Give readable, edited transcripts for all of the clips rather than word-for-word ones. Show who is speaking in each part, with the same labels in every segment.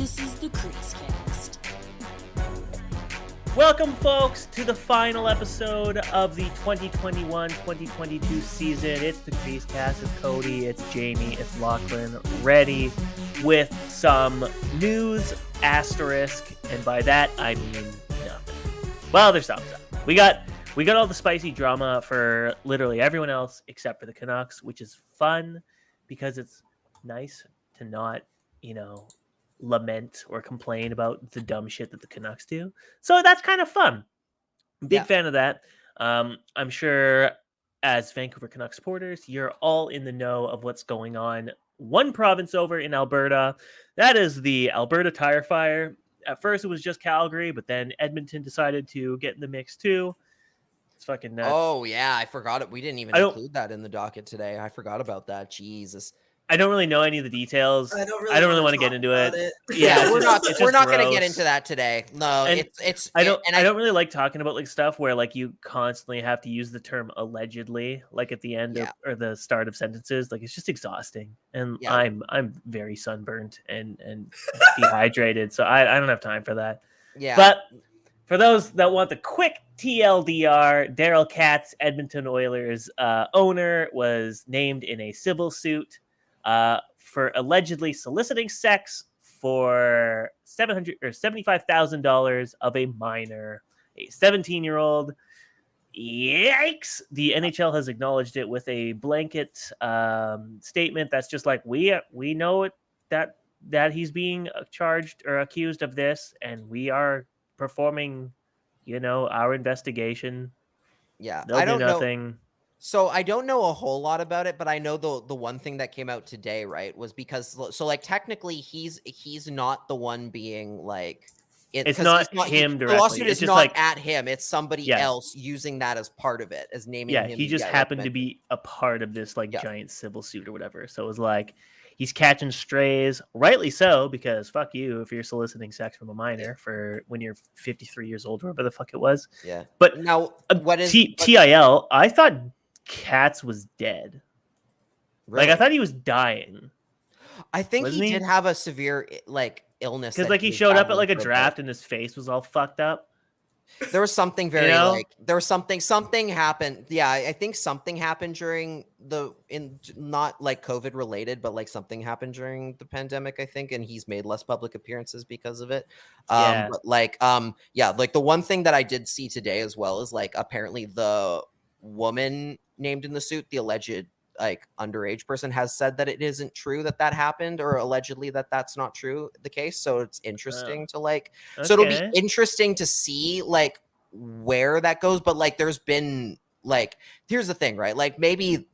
Speaker 1: This is the CreaseCast.
Speaker 2: Welcome, folks, to the final episode of the 2021-2022 season. It's the CreaseCast. It's Cody, it's Jamie, it's Lachlan, ready with some news asterisk, and by that I mean nothing. Well, there's some stuff. We got all the spicy drama for literally everyone else except for the Canucks, which is fun because it's nice to not, lament or complain about the dumb shit that the Canucks do. So that's kind of fun. Big fan of that. I'm sure as Vancouver Canucks supporters, you're all in the know of what's going on one province over in Alberta. That is the Alberta Tire Fire. At first it was just Calgary, but then Edmonton decided to get in the mix too. It's fucking nuts.
Speaker 3: Oh yeah, I forgot it. We didn't even include that in the docket today. I forgot about that. Jesus.
Speaker 2: I don't really know any of the details. I don't really want to get into it.
Speaker 3: Yeah, we're not going to get into that today. No,
Speaker 2: and I don't really like talking about like stuff where like you constantly have to use the term allegedly, like at the end of, or the start of sentences. Like it's just exhausting, and I'm very sunburnt and dehydrated, so I don't have time for that.
Speaker 3: Yeah,
Speaker 2: but for those that want the quick TLDR, Daryl Katz, Edmonton Oilers owner, was named in a civil suit for allegedly soliciting sex for $75,000 of a minor, a 17-year-old. Yikes! The NHL has acknowledged it with a blanket statement that's just like, we know it that he's being charged or accused of this, and we are performing, our investigation.
Speaker 3: Yeah,
Speaker 2: I don't know. Nothing.
Speaker 3: So I don't know a whole lot about it, but I know the one thing that came out today, right, was because technically he's not the one being like
Speaker 2: it's not him directly.
Speaker 3: The lawsuit is not at him; it's somebody else using that as part of it, as naming him.
Speaker 2: Yeah, he just happened to be a part of this giant civil suit or whatever. So it was like he's catching strays, rightly so, because fuck you if you're soliciting sex from a minor for when you're 53 years old or whatever the fuck it was.
Speaker 3: Yeah,
Speaker 2: but
Speaker 3: now what is
Speaker 2: TIL? I thought Katz was dead.
Speaker 3: Really?
Speaker 2: Like I thought he was dying.
Speaker 3: I think he did have a severe illness
Speaker 2: because he showed up at a draft and his face was all fucked up.
Speaker 3: There was something there was something happened. Yeah, I think something happened during not like COVID related, but something happened during the pandemic, I think, and he's made less public appearances because of it. But the one thing that I did see today as well is apparently the woman named in the suit, the alleged underage person, has said that it isn't true that happened, or allegedly that's not true, the case. So it's interesting to so it'll be interesting to see where that goes. But there's been here's the thing, right? Maybe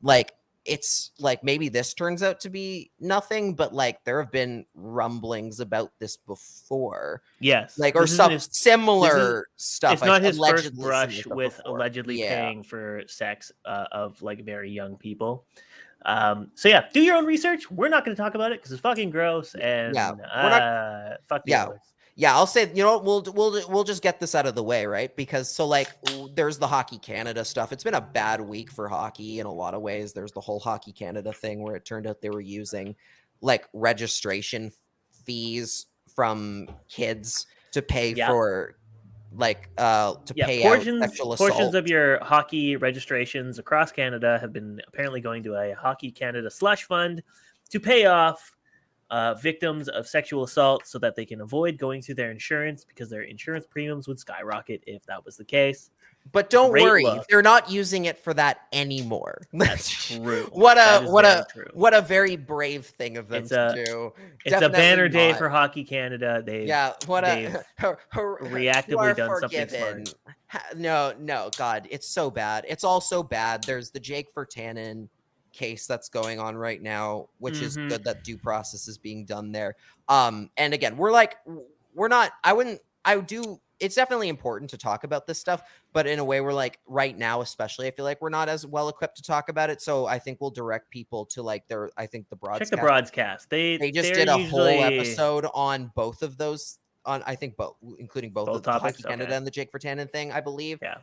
Speaker 3: it's maybe this turns out to be nothing, but there have been rumblings about this before.
Speaker 2: Yes.
Speaker 3: Or some similar stuff.
Speaker 2: It's not his first brush with allegedly paying for sex of very young people. So yeah, do your own research. We're not going to talk about it because it's fucking gross, and fuck the others.
Speaker 3: Yeah, I'll say, we'll just get this out of the way, right? Because there's the Hockey Canada stuff. It's been a bad week for hockey in a lot of ways. There's the whole Hockey Canada thing where it turned out they were using registration fees from kids to pay for pay out sexual assault.
Speaker 2: Portions of your hockey registrations across Canada have been apparently going to a Hockey Canada slush fund to pay off victims of sexual assault so that they can avoid going through their insurance, because their insurance premiums would skyrocket if that was the case.
Speaker 3: But don't worry, they're not using it for that anymore.
Speaker 2: That's true.
Speaker 3: What a very brave thing of them to do.
Speaker 2: It's a banner day for Hockey Canada. They've reactively done something smart.
Speaker 3: No, God, it's so bad. It's all so bad. There's the Jake Virtanen case that's going on right now, which is good that due process is being done there. And again, it's definitely important to talk about this stuff, but in a way we're right now, especially, I feel like we're not as well equipped to talk about it. So I think we'll direct people to the broadcast.
Speaker 2: Check the broadcast. They
Speaker 3: just did a whole episode on both of those, on I think both, including both of the
Speaker 2: topics,
Speaker 3: Hockey Canada and the Jake Virtanen thing, I believe.
Speaker 2: Yeah.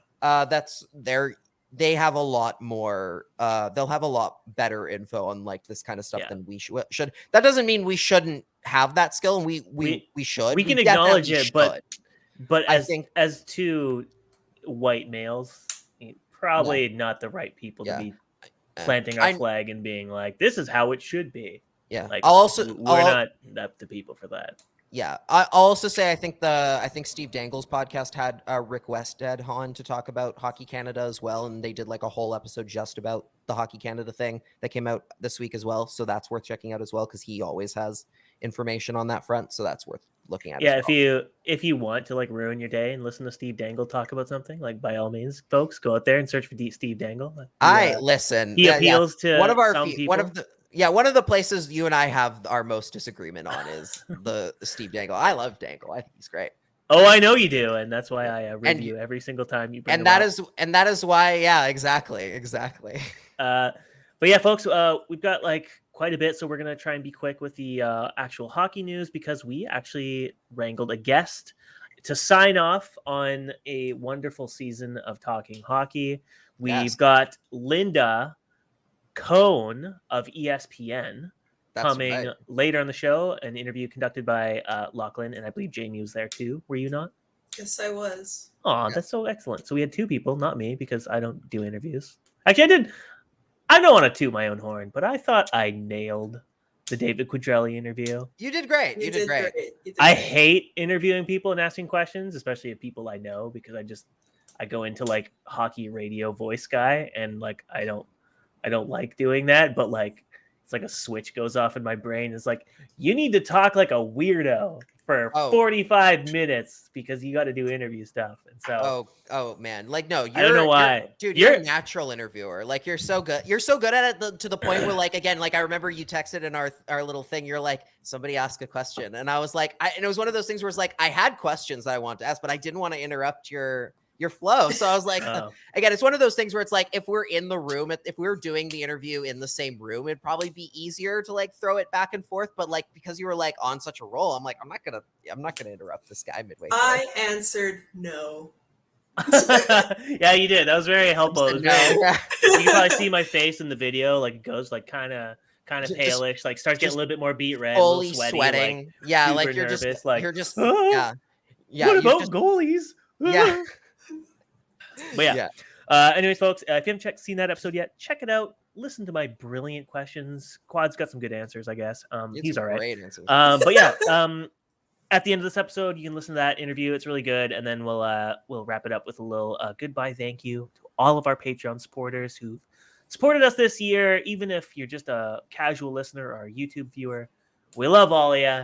Speaker 3: they have a lot more. They'll have a lot better info on like this kind of stuff than we should. That doesn't mean we shouldn't have that skill, and we should.
Speaker 2: We can acknowledge it,
Speaker 3: should.
Speaker 2: but
Speaker 3: I think
Speaker 2: as two white males, probably not the right people to be planting our flag and being like, "This is how it should be."
Speaker 3: Yeah,
Speaker 2: like
Speaker 3: we're
Speaker 2: not the people for that.
Speaker 3: Yeah, I'll also say I think Steve Dangle's podcast had Rick Westhead on to talk about Hockey Canada as well, and they did like a whole episode just about the Hockey Canada thing that came out this week as well. So that's worth checking out as well because he always has information on that front. So that's worth looking at.
Speaker 2: Yeah, if you want to like ruin your day and listen to Steve Dangle talk about something, like by all means, folks, go out there and search for Steve Dangle.
Speaker 3: Listen.
Speaker 2: He appeals to
Speaker 3: one of our
Speaker 2: some people.
Speaker 3: One of the places you and I have our most disagreement on is the Steve Dangle. I love Dangle. I think he's great.
Speaker 2: Oh, I know you do, and that's why I review every single time you bring
Speaker 3: and that is why. Yeah, exactly.
Speaker 2: But yeah, folks, we've got like quite a bit, so we're gonna try and be quick with the actual hockey news because we actually wrangled a guest to sign off on a wonderful season of Talking Hockey. We've got Linda Cohn of ESPN coming later on the show, an interview conducted by Lachlan, and I believe Jamie was there too. Were you not?
Speaker 4: Yes, I was.
Speaker 2: Oh, that's so excellent. So we had two people, not me, because I don't do interviews. Actually, I don't want to toot my own horn, but I thought I nailed the David Quadrelli interview.
Speaker 3: You did great. You did great.
Speaker 2: I hate interviewing people and asking questions, especially of people I know, because I go into like hockey radio voice guy, and like I don't like doing that, but like it's like a switch goes off in my brain. It's like, you need to talk like a weirdo for 45 minutes because you got to do interview stuff. And so,
Speaker 3: oh man, like no,
Speaker 2: I don't know why,
Speaker 3: you're a natural interviewer. Like you're so good at it to the point where like again, like I remember you texted in our little thing. You're like, somebody ask a question, and I was like, and it was one of those things where it's like I had questions that I wanted to ask, but I didn't want to interrupt your flow. So I was like, again, it's one of those things where it's like, if we're in the room, if we were doing the interview in the same room, it'd probably be easier to like throw it back and forth. But like, because you were like on such a roll, I'm like, I'm not gonna interrupt this guy midway through.
Speaker 4: I answered no.
Speaker 2: Yeah, you did. That was very helpful. You can probably see my face in the video. Like it goes like kind of palish, like starts getting a little bit more beat red,
Speaker 3: fully
Speaker 2: sweaty,
Speaker 3: sweating.
Speaker 2: Like,
Speaker 3: yeah, like you're
Speaker 2: nervous,
Speaker 3: just
Speaker 2: like
Speaker 3: you're just
Speaker 2: yeah. What about goalies?
Speaker 3: Yeah.
Speaker 2: But anyways, folks, if you haven't seen that episode yet, check it out. Listen to my brilliant questions. Quad's got some good answers, I guess. He's all right.
Speaker 3: Great answers.
Speaker 2: But yeah, at the end of this episode, you can listen to that interview. It's really good, and then we'll wrap it up with a little goodbye thank you to all of our Patreon supporters who've supported us this year. Even if you're just a casual listener or a YouTube viewer, we love all of you.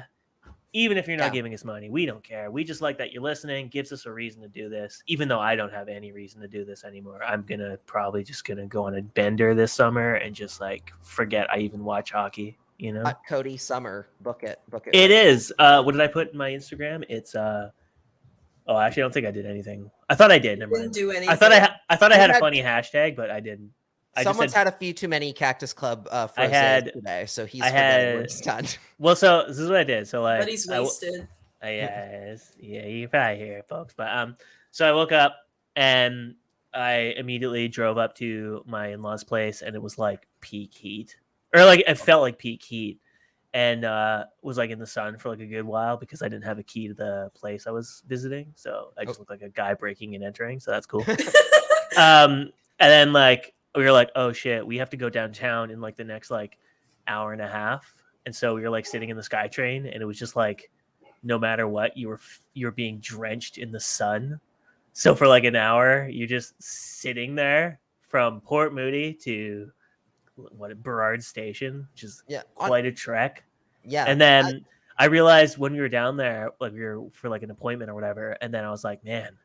Speaker 2: Even if you're not giving us money, we don't care. We just like that you're listening. Gives us a reason to do this. Even though I don't have any reason to do this anymore, I'm probably just gonna go on a bender this summer and just like forget I even watch hockey. You know,
Speaker 3: Cody Summer, book it.
Speaker 2: It is. What did I put in my Instagram? It's Oh, actually, I don't think I did anything. I thought I did. Never mind.
Speaker 4: Didn't do anything.
Speaker 2: I thought I had a funny hashtag, but I didn't.
Speaker 3: Someone's had a few too many Cactus Club today, so he's done.
Speaker 2: Well, so this is what I did. So like,
Speaker 4: but he's wasted.
Speaker 2: Yeah, you probably hear it, folks. But so I woke up and I immediately drove up to my in-laws' place, and it was like peak heat, or like it felt like peak heat, and was like in the sun for like a good while because I didn't have a key to the place I was visiting, so I just looked like a guy breaking and entering. So that's cool. And then like, we were like, oh shit, we have to go downtown in like the next like hour and a half. And so we were like sitting in the SkyTrain, and it was just like, no matter what, you were being drenched in the sun. So for like an hour, you're just sitting there from Port Moody to Burrard Station, which is quite a trek.
Speaker 3: Yeah.
Speaker 2: And then I realized when we were down there, like we were for like an appointment or whatever. And then I was like, man,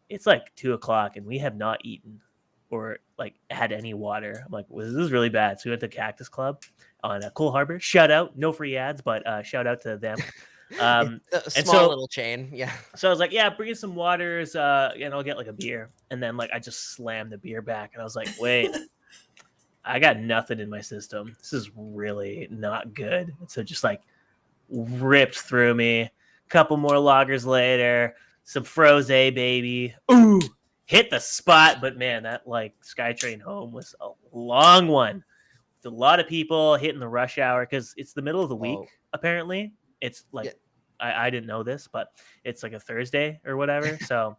Speaker 2: it's like 2:00 and we have not eaten or like had any water. I'm like, well, this is really bad. So we went to Cactus Club on Coal Harbor. Shout out, no free ads, but shout out to them.
Speaker 3: Small little chain. Yeah.
Speaker 2: So I was like, yeah, bring in some waters, and I'll get like a beer. And then like I just slammed the beer back, and I was like, wait, I got nothing in my system. This is really not good. And so just like ripped through me. Couple more lagers later, some Frosé, baby. Ooh, hit the spot, but man, that like SkyTrain home was a long one. With a lot of people hitting the rush hour because it's the middle of the week.
Speaker 3: Oh.
Speaker 2: Apparently, it's like
Speaker 3: Yeah.
Speaker 2: I didn't know this, but it's like a Thursday or whatever. So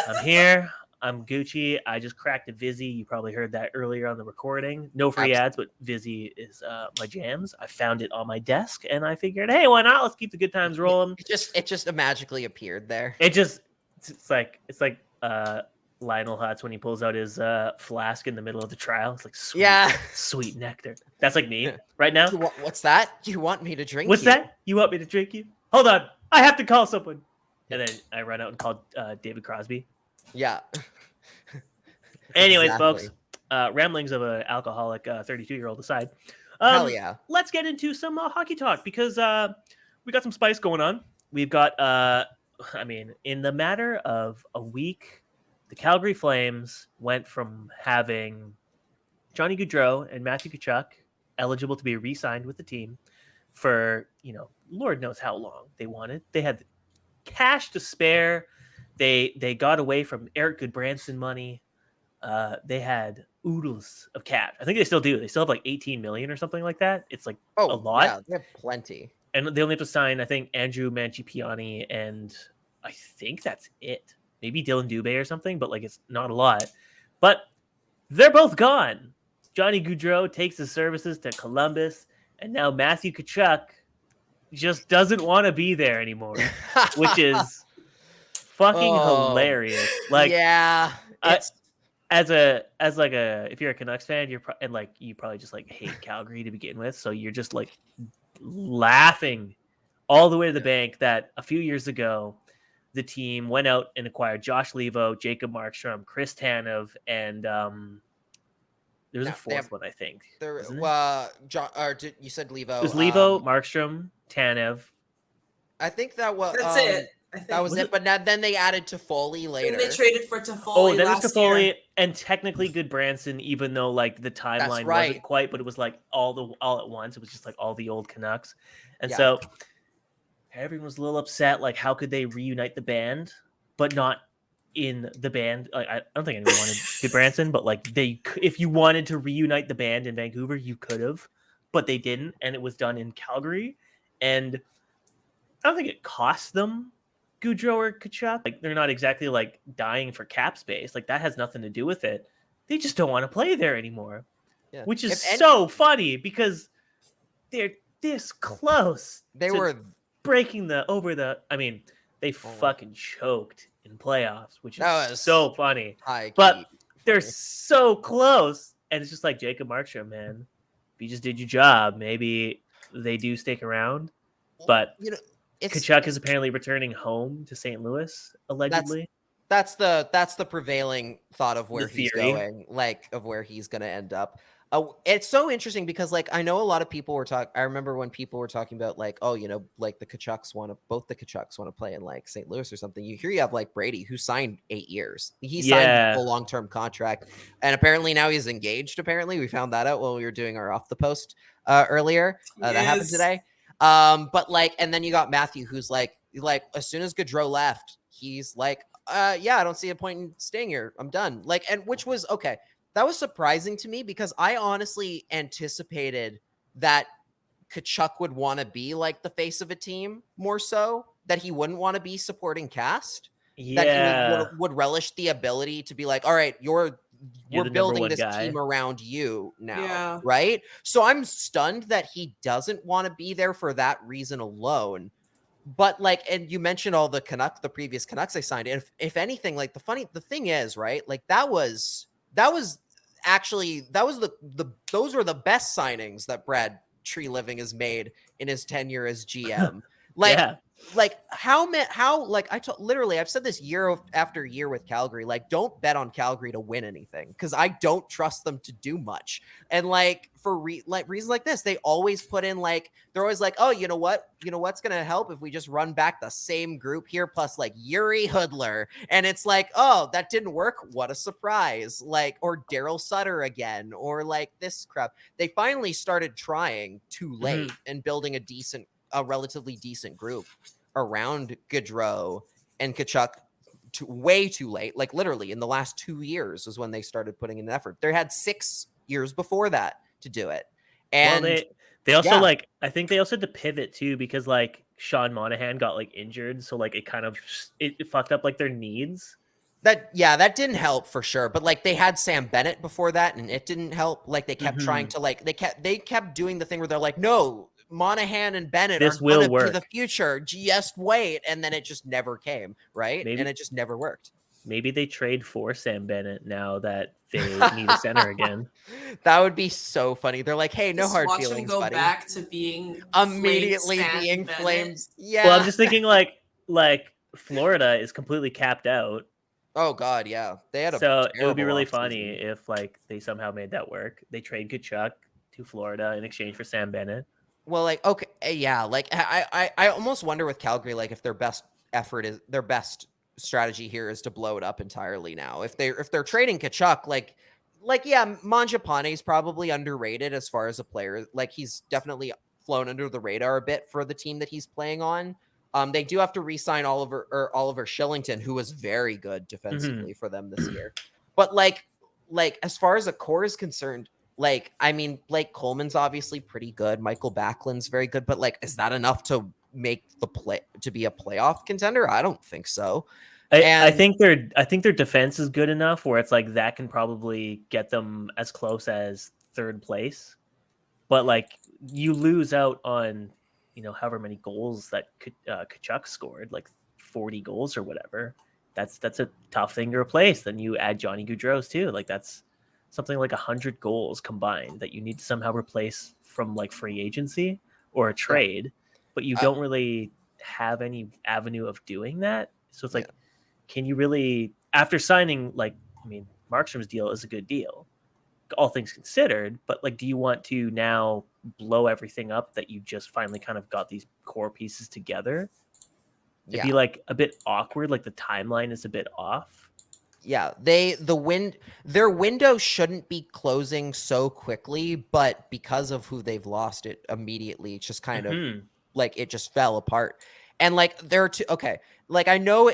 Speaker 2: I'm here. I'm Gucci. I just cracked a Vizzy. You probably heard that earlier on the recording. No free ads, but Vizzy is my jams. I found it on my desk, and I figured, hey, why not? Let's keep the good times rolling.
Speaker 3: It just magically appeared there.
Speaker 2: It's like Lionel Hutz when he pulls out his flask in the middle of the trial. It's like sweet nectar. That's like me right now.
Speaker 3: What's that? You want me to drink?
Speaker 2: What's that? You want me to drink you? Hold on, I have to call someone. And then I run out and call David Crosby.
Speaker 3: Yeah.
Speaker 2: Anyways, folks, ramblings of an alcoholic 32-year-old aside.
Speaker 3: Hell yeah.
Speaker 2: Let's get into some hockey talk because we got some spice going on. We've got, in the matter of a week, the Calgary Flames went from having Johnny Gaudreau and Matthew Tkachuk eligible to be re-signed with the team for, Lord knows how long they wanted. They had cash to spare. They got away from Eric Goodbranson money. They had oodles of cash. I think they still do. They still have like 18 million or something like that. It's like a lot.
Speaker 3: Yeah, they have plenty.
Speaker 2: And they only have to sign, I think, Andrew Mangiapane, and I think that's it. Maybe Dylan Dubé or something, but like it's not a lot. But they're both gone. Johnny Gaudreau takes his services to Columbus, and now Matthew Tkachuk just doesn't want to be there anymore, which is fucking hilarious. Like,
Speaker 3: yeah,
Speaker 2: if you're a Canucks fan, you probably just like hate Calgary to begin with, so you're just like laughing all the way to the bank that a few years ago the team went out and acquired Josh Levo, Jacob Markstrom, Chris Tanev, and there was a fourth one, I think.
Speaker 3: You said Levo.
Speaker 2: It was Levo, Markstrom, Tanev.
Speaker 3: I think that was
Speaker 4: That's it. I think.
Speaker 3: That was it. But then they added Toffoli later.
Speaker 4: They traded for Toffoli.
Speaker 2: Oh, then
Speaker 4: last
Speaker 2: it's Toffoli
Speaker 4: year.
Speaker 2: and technically Goodbranson, even though like the timeline wasn't quite, but it was like all at once. It was just like all the old Canucks, and so everyone was a little upset. Like, how could they reunite the band, but not in the band? Like, I don't think anyone wanted Goodbranson, but like if you wanted to reunite the band in Vancouver, you could have, but they didn't, and it was done in Calgary, and I don't think it cost them Gaudreau or Tkachuk. Like, they're not exactly like dying for cap space. Like, that has nothing to do with it. They just don't want to play there anymore, which is so funny because they're this close.
Speaker 3: They were
Speaker 2: breaking they fucking choked in playoffs, which is so funny. But they're so close, and it's just like Jacob Markstrom, man. If you just did your job, maybe they do stick around. But Tkachuk is apparently returning home to St. Louis, allegedly.
Speaker 3: That's the prevailing thought of where he's going, like of where he's going to end up. It's so interesting because like I know a lot of people were talking. I remember when people were talking about like, like the Tkachuks both the Tkachuks want to play in like St. Louis or something. You have like Brady who signed 8 years. He signed a long-term contract, and apparently now he's engaged. Apparently, we found that out while we were doing our off the post earlier. That happened today. But like, and then you got Matthew, who's like as soon as Gaudreau left, he's like, I don't see a point in staying here. I'm done. Like, and which was okay. That was surprising to me because I honestly anticipated that Tkachuk would want to be like the face of a team more so, that he wouldn't want to be supporting cast. Yeah. That he would relish the ability to be like, all right, we're building this team around you now, right? So I'm stunned that he doesn't want to be there for that reason alone. But like, and you mentioned all the previous Canucks they signed. And if anything, like the thing is, right? Like those were the best signings that Brad Tree Living has made in his tenure as GM. Like I've said this year after year with Calgary, like don't bet on Calgary to win anything because I don't trust them to do much. And like for reasons like this, they always put in like, they're always like, oh, you know what's going to help if we just run back the same group here plus like Yuri Hoodler. And it's like, oh, that didn't work. What a surprise. Like, or Daryl Sutter again, or like this crap. They finally started trying too late and building a relatively decent group around Gaudreau and Tkachuk way too late. Like literally in the last 2 years is when they started putting in an effort. They had 6 years before that to do it.
Speaker 2: Well,
Speaker 3: And
Speaker 2: they also
Speaker 3: yeah.
Speaker 2: like I think they also had to pivot too because like Sean Monahan got like injured, so like it kind of it fucked up like their needs.
Speaker 3: that didn't help for sure. But like they had Sam Bennett before that, and it didn't help. Like they kept trying to like they kept doing the thing where they're like, no, Monahan and Bennett
Speaker 2: This
Speaker 3: are
Speaker 2: will
Speaker 3: gonna be
Speaker 2: work.
Speaker 3: the future. Just wait, and then it just never came, right?
Speaker 2: Maybe
Speaker 3: And it just never worked.
Speaker 2: maybe they trade for Sam Bennett now that they need a center again.
Speaker 3: That would be so funny. They're like, hey, no
Speaker 4: Just
Speaker 3: hard
Speaker 4: watch him
Speaker 3: feelings,
Speaker 4: go
Speaker 3: buddy.
Speaker 4: back to being
Speaker 3: Immediately
Speaker 4: Flames fan
Speaker 3: being
Speaker 4: Bennett.
Speaker 3: Flames. Yeah.
Speaker 2: Well, I'm just thinking like Florida is completely capped out.
Speaker 3: Oh god, yeah. They had a
Speaker 2: So it would be
Speaker 3: terrible
Speaker 2: really
Speaker 3: offseason.
Speaker 2: funny if like they somehow made that work. They trade Tkachuk to Florida in exchange for Sam Bennett.
Speaker 3: Well, like, okay, yeah, like I almost wonder with Calgary, like if their best strategy here is to blow it up entirely now. If they're trading Tkachuk, like yeah, Mangiapane is probably underrated as far as a player. Like he's definitely flown under the radar a bit for the team that he's playing on. They do have to re-sign Oliver Shillington, who was very good defensively for them this year. But like as far as a core is concerned, like, I mean, Blake Coleman's obviously pretty good. Michael Backlund's very good, but like, is that enough to make to be a playoff contender? I don't think so.
Speaker 2: I think their defense is good enough where it's like that can probably get them as close as third place. But like you lose out on, however many goals that Tkachuk scored, like 40 goals or whatever. That's a tough thing to replace. Then you add Johnny Gaudreau's too. Like that's something like 100 goals combined that you need to somehow replace from like free agency or a trade, but you don't really have any avenue of doing that. So it's like, can you really, after signing, like, I mean, Markstrom's deal is a good deal, all things considered, but like, do you want to now blow everything up that you just finally kind of got these core pieces together? It'd be like a bit awkward, like the timeline is a bit off.
Speaker 3: Yeah, their window shouldn't be closing so quickly, but because of who they've lost, it immediately just kind of like it just fell apart. And like there are two, okay, like I know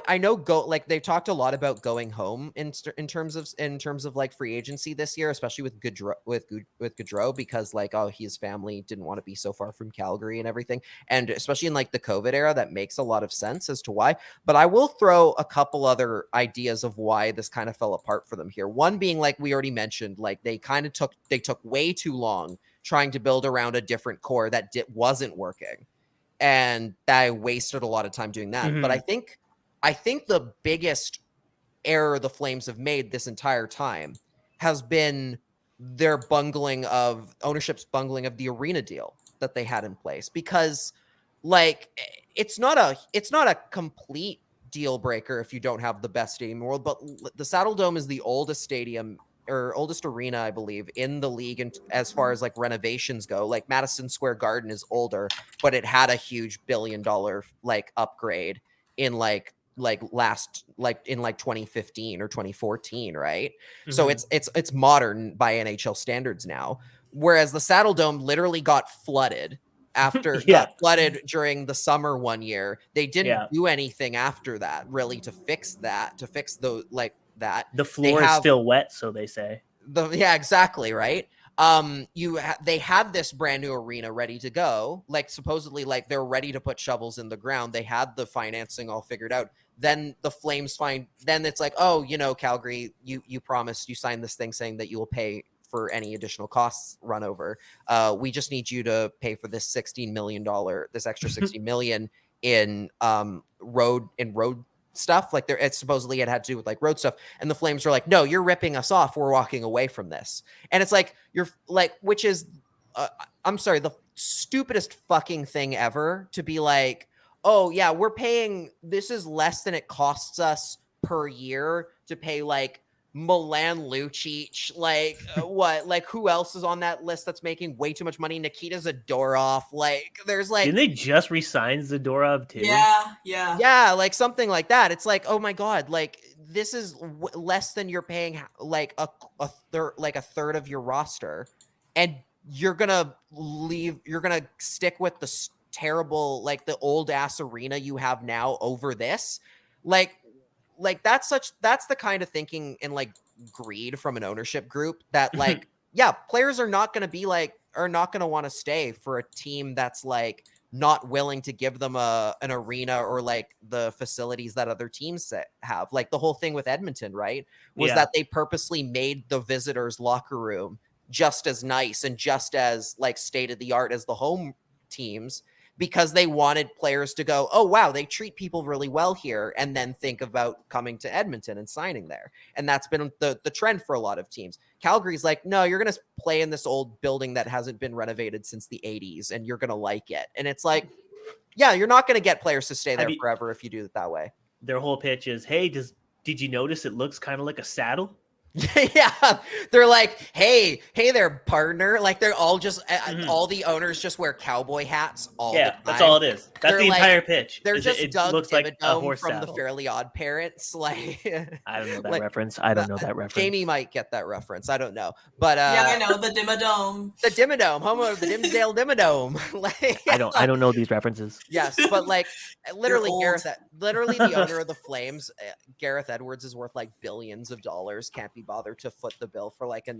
Speaker 3: like they've talked a lot about going home in terms of like free agency this year, especially with Gaudreau, because like his family didn't want to be so far from Calgary and everything, and especially in like the COVID era, that makes a lot of sense as to why. But I will throw a couple other ideas of why this kind of fell apart for them here. One being, like we already mentioned, like they took way too long trying to build around a different core that wasn't working. And I wasted a lot of time doing that. But I think the biggest error the Flames have made this entire time has been their ownership's bungling of the arena deal that they had in place. Because like it's not a complete deal breaker if you don't have the best stadium in the world, but the Saddle Dome is the oldest stadium or oldest arena, I believe, in the league. And as far as like renovations go, like Madison Square Garden is older, but it had a huge $1 billion like upgrade in like 2015 or 2014, right? So it's modern by NHL standards now. Whereas the Saddle Dome literally got flooded got flooded during the summer one year. They didn't do anything after that really to fix that, the
Speaker 2: floor is still wet, so they say.
Speaker 3: Exactly, right? They had this brand new arena ready to go, like supposedly like they're ready to put shovels in the ground. They had the financing all figured out. Then the Flames then it's like, oh, Calgary, you promised, you signed this thing saying that you will pay for any additional costs run over. We just need you to pay for this $16 million, this extra $60 million in road stuff. Like supposedly it had to do with like road stuff. And the Flames were like, no, you're ripping us off. We're walking away from this. And it's like, you're like, which is, I'm sorry, the stupidest fucking thing ever to be like, oh yeah, we're paying, this is less than it costs us per year to pay like Milan Lucic, like what, like who else is on that list that's making way too much money? Nikita Zadorov, like there's like,
Speaker 2: didn't they just resign Zadorov too?
Speaker 3: Yeah, like something like that. It's like, oh my god, like this is less than you're paying like a third of your roster, and you're gonna stick with the terrible, like the old ass arena you have now over this. Like like that's the kind of thinking and like greed from an ownership group that like, yeah, players are not going to want to stay for a team that's like not willing to give them an arena or like the facilities that other teams have. Like the whole thing with Edmonton, right? Was that they purposely made the visitors' locker room just as nice and just as like state of the art as the home teams, because they wanted players to go, oh, wow, they treat people really well here, and then think about coming to Edmonton and signing there. And that's been the trend for a lot of teams. Calgary's like, no, you're going to play in this old building that hasn't been renovated since the 80s, and you're going to like it. And it's like, yeah, you're not going to get players to stay there forever if you do it that way.
Speaker 2: Their whole pitch is, hey, did you notice it looks kind of like a saddle?
Speaker 3: Yeah, they're like, hey there, partner. Like they're all just all the owners just wear cowboy hats all the time.
Speaker 2: That's all it is. That's
Speaker 3: they're
Speaker 2: the entire pitch.
Speaker 3: They're just Doug
Speaker 2: looks like a horse
Speaker 3: from
Speaker 2: saddle.
Speaker 3: The Fairly Odd Parents. Like
Speaker 2: I don't know that reference. I don't know that reference.
Speaker 3: Jamie might get that reference. I don't know, but
Speaker 4: yeah, I know the Dimmadome.
Speaker 3: The Dimmadome, home of the Dimsdale Dimmadome. Like,
Speaker 2: I don't know these references.
Speaker 3: Yes, but like literally the owner of the Flames, Gareth Edwards, is worth like billions of dollars. Can't be bothered to foot the bill for like an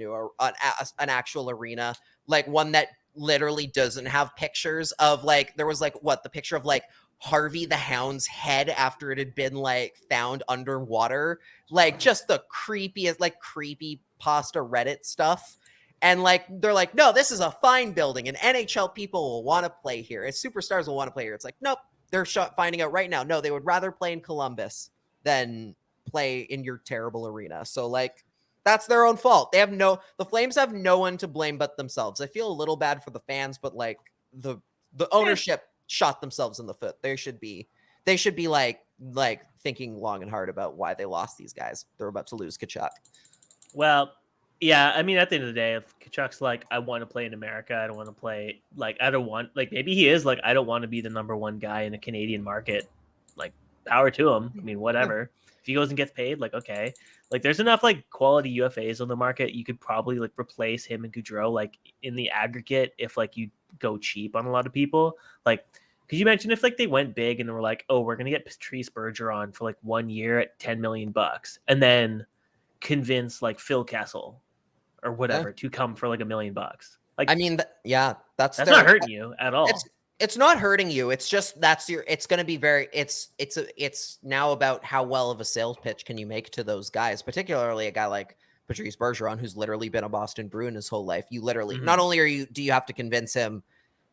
Speaker 3: actual arena, like one that literally doesn't have pictures of like, there was like the picture of like Harvey the Hound's head after it had been like found underwater, like just the creepiest, like creepy pasta Reddit stuff. And like they're like, no, this is a fine building and NHL people will want to play here, and superstars will want to play here. It's like, nope, they're finding out right now, no, they would rather play in Columbus than play in your terrible arena. So like, that's their own fault. The Flames have no one to blame but themselves. I feel a little bad for the fans, but like the ownership shot themselves in the foot. They should be like thinking long and hard about why they lost these guys. They're about to lose Tkachuk.
Speaker 2: Well, yeah, I mean, at the end of the day, if Tkachuk's like, I want to play in America, I don't want to play, like, I don't want, like, maybe he is like, I don't want to be the number one guy in a Canadian market. Like, power to him. I mean, whatever. Yeah. If he goes and gets paid, like, okay. Like, there's enough, like, quality UFAs on the market. You could probably, like, replace him and Gaudreau, like, in the aggregate, if, like, you go cheap on a lot of people. Like, could you imagine if, like, they went big and they were like, oh, we're going to get Patrice Bergeron for, like, 1 year at $10 million, and then convince, like, Phil Kessel or whatever to come for like $1 million. Like,
Speaker 3: I mean, that's
Speaker 2: not hurting you at all.
Speaker 3: It's not hurting you. It's just it's going to be very. It's now about how well of a sales pitch can you make to those guys, particularly a guy like Patrice Bergeron, who's literally been a Boston Bruin his whole life. You literally not only do you have to convince him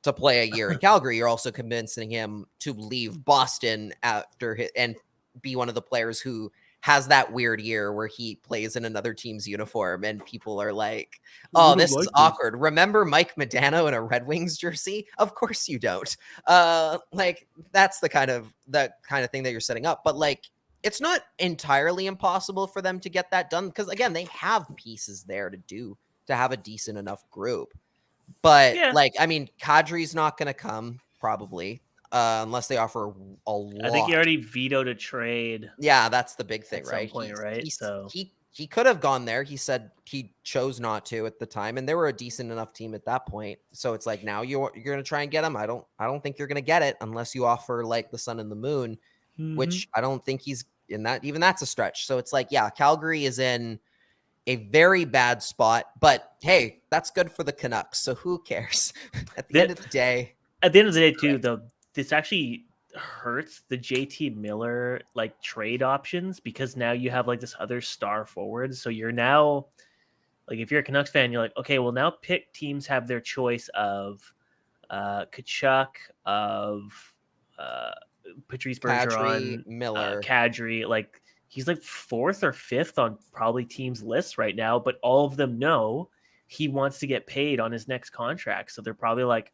Speaker 3: to play a year in Calgary, you're also convincing him to leave Boston and be one of the players who has that weird year where he plays in another team's uniform and people are like, oh, this is awkward. Remember Mike Modano in a Red Wings jersey? Of course you don't. Like that's the kind of thing that you're setting up. But like, it's not entirely impossible for them to get that done because again, they have pieces there to have a decent enough group. But like, I mean, Kadri's not going to come probably. Unless they offer a lot.
Speaker 2: I think he already vetoed a trade.
Speaker 3: Yeah, that's the big thing,
Speaker 2: at
Speaker 3: right?
Speaker 2: Some point, right? So
Speaker 3: he could have gone there. He said he chose not to at the time, and they were a decent enough team at that point. So it's like now you're going to try and get him. I don't think you're going to get it unless you offer like the sun and the moon, which I don't think he's in that. Even that's a stretch. So it's like, yeah, Calgary is in a very bad spot, but hey, that's good for the Canucks. So who cares? At the end of the day,
Speaker 2: too, though. This actually hurts the JT Miller like trade options because now you have like this other star forward. So you're now like, if you're a Canucks fan, you're like, okay, well now teams have their choice of Tkachuk, of Patrice Bergeron,
Speaker 3: Miller,
Speaker 2: Kadri. Like he's like 4th or 5th on probably teams' lists right now, but all of them know he wants to get paid on his next contract. So they're probably like,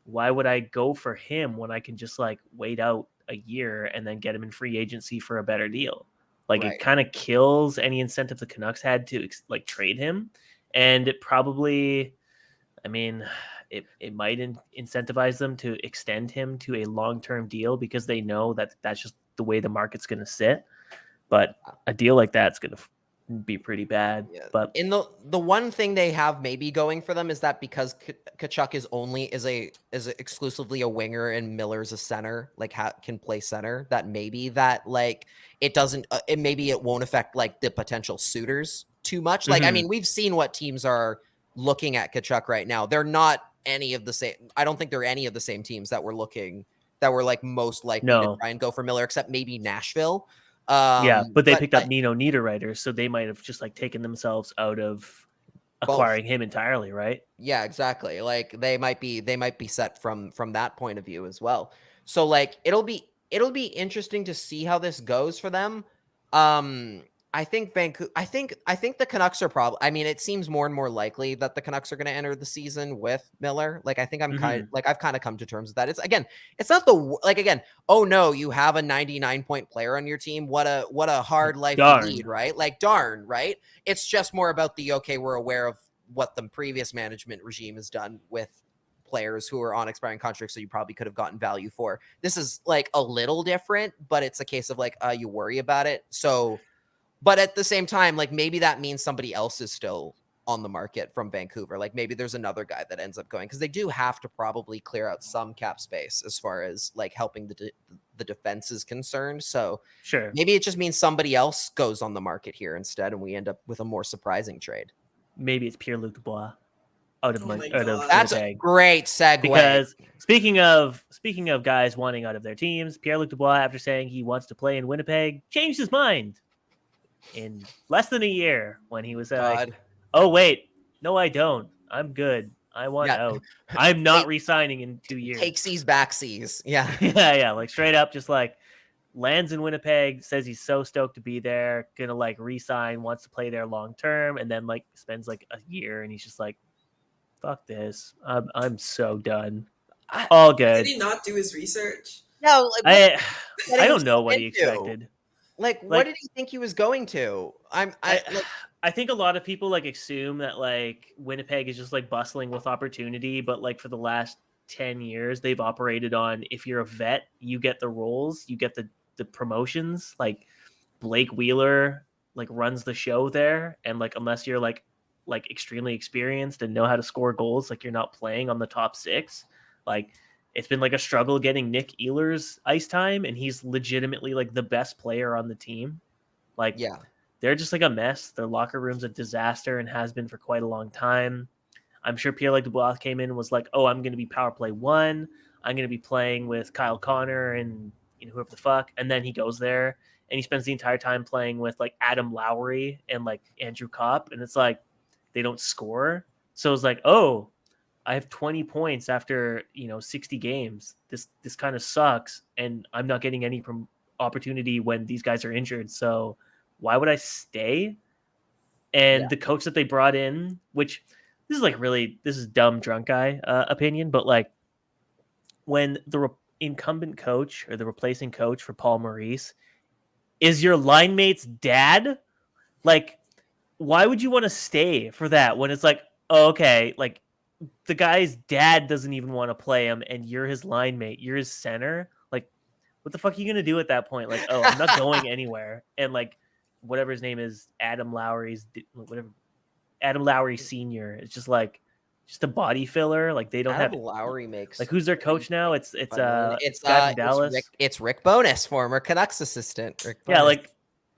Speaker 2: why would I go for him when I can just like wait out a year and then get him in free agency for a better deal? Like It kind of kills any incentive the Canucks had to like trade him. And it probably, I mean, it might incentivize them to extend him to a long-term deal because they know that that's just the way the market's going to sit. But a deal like that's going to be pretty bad.
Speaker 3: Yeah.
Speaker 2: But
Speaker 3: in the one thing they have maybe going for them is that because Tkachuk is exclusively a winger and Miller's a center, like can play center, that maybe that like it doesn't it won't affect like the potential suitors too much. Like I mean, we've seen what teams are looking at Tkachuk right now. They're not any of the same. I don't think they're any of the same teams that were like most likely to try and go for Miller, except maybe Nashville.
Speaker 2: But they picked up Nino Niederreiter, so they might have just like taken themselves out of acquiring him entirely, right?
Speaker 3: Yeah, exactly. Like they might be set from that point of view as well. So like it'll be interesting to see how this goes for them. I think I think the Canucks are probably. I mean, it seems more and more likely that the Canucks are going to enter the season with Miller. Like I think I've kind of come to terms with that. It's not again. Oh no, you have a 99-point player on your team. What a hard life to lead, right? Like darn, right? It's just more about we're aware of what the previous management regime has done with players who are on expiring contracts, so you probably could have gotten value for. This is like a little different, but it's a case of like you worry about it. So. But at the same time, like maybe that means somebody else is still on the market from Vancouver. Like maybe there's another guy that ends up going because they do have to probably clear out some cap space as far as like helping the defense is concerned. So
Speaker 2: sure,
Speaker 3: maybe it just means somebody else goes on the market here instead, and we end up with a more surprising trade.
Speaker 2: Maybe it's Pierre-Luc Dubois out of
Speaker 3: That's a great segue.
Speaker 2: Because speaking of guys wanting out of their teams, Pierre-Luc Dubois, after saying he wants to play in Winnipeg, changed his mind in less than a year when he was like, oh wait, no I don't, I'm good, I want out, I'm not re-signing in 2 years.
Speaker 3: Takesies backsies. Yeah.
Speaker 2: yeah, like straight up just like lands in Winnipeg, says he's so stoked to be there, gonna like re-sign, wants to play there long term, and then like spends like a year and he's just like, fuck this, I'm so done. All good.
Speaker 4: Did he not do his research?
Speaker 3: No,
Speaker 2: I don't know what he expected.
Speaker 3: Like, what did he think he was going to?
Speaker 2: I think a lot of people like assume that like Winnipeg is just like bustling with opportunity, but like for the last 10 years they've operated on, if you're a vet, you get the roles, you get the promotions. Like Blake Wheeler like runs the show there, and like unless you're like extremely experienced and know how to score goals, like you're not playing on the top six. Like it's been like a struggle getting Nick Ehlers ice time, and he's legitimately like the best player on the team. Like, yeah, they're just like a mess. Their locker room's a disaster and has been for quite a long time. I'm sure Pierre-Luc Dubois came in and was like, oh, I'm going to be power play one. I'm going to be playing with Kyle Connor and whoever the fuck. And then he goes there and he spends the entire time playing with like Adam Lowry and like Andrew Kopp. And it's like, they don't score. So it's like, oh, I have 20 points after 60 games. This kind of sucks, and I'm not getting any opportunity when these guys are injured. So why would I stay? And the coach that they brought in, which this is dumb drunk guy opinion, but like when the incumbent coach or the replacing coach for Paul Maurice is your line mate's dad, like why would you want to stay for that when it's like, oh, okay, like the guy's dad doesn't even want to play him, and you're his line mate, you're his center. Like, what the fuck are you gonna do at that point? Like, oh, I'm not going anywhere. And like, whatever his name is, Adam Lowry Senior. It's just like, just a body filler. Like they don't
Speaker 3: Adam
Speaker 2: have
Speaker 3: Lowry makes
Speaker 2: like who's their coach now? It's guy from Dallas.
Speaker 3: It's Rick Bowness, former Canucks assistant.
Speaker 2: Yeah, like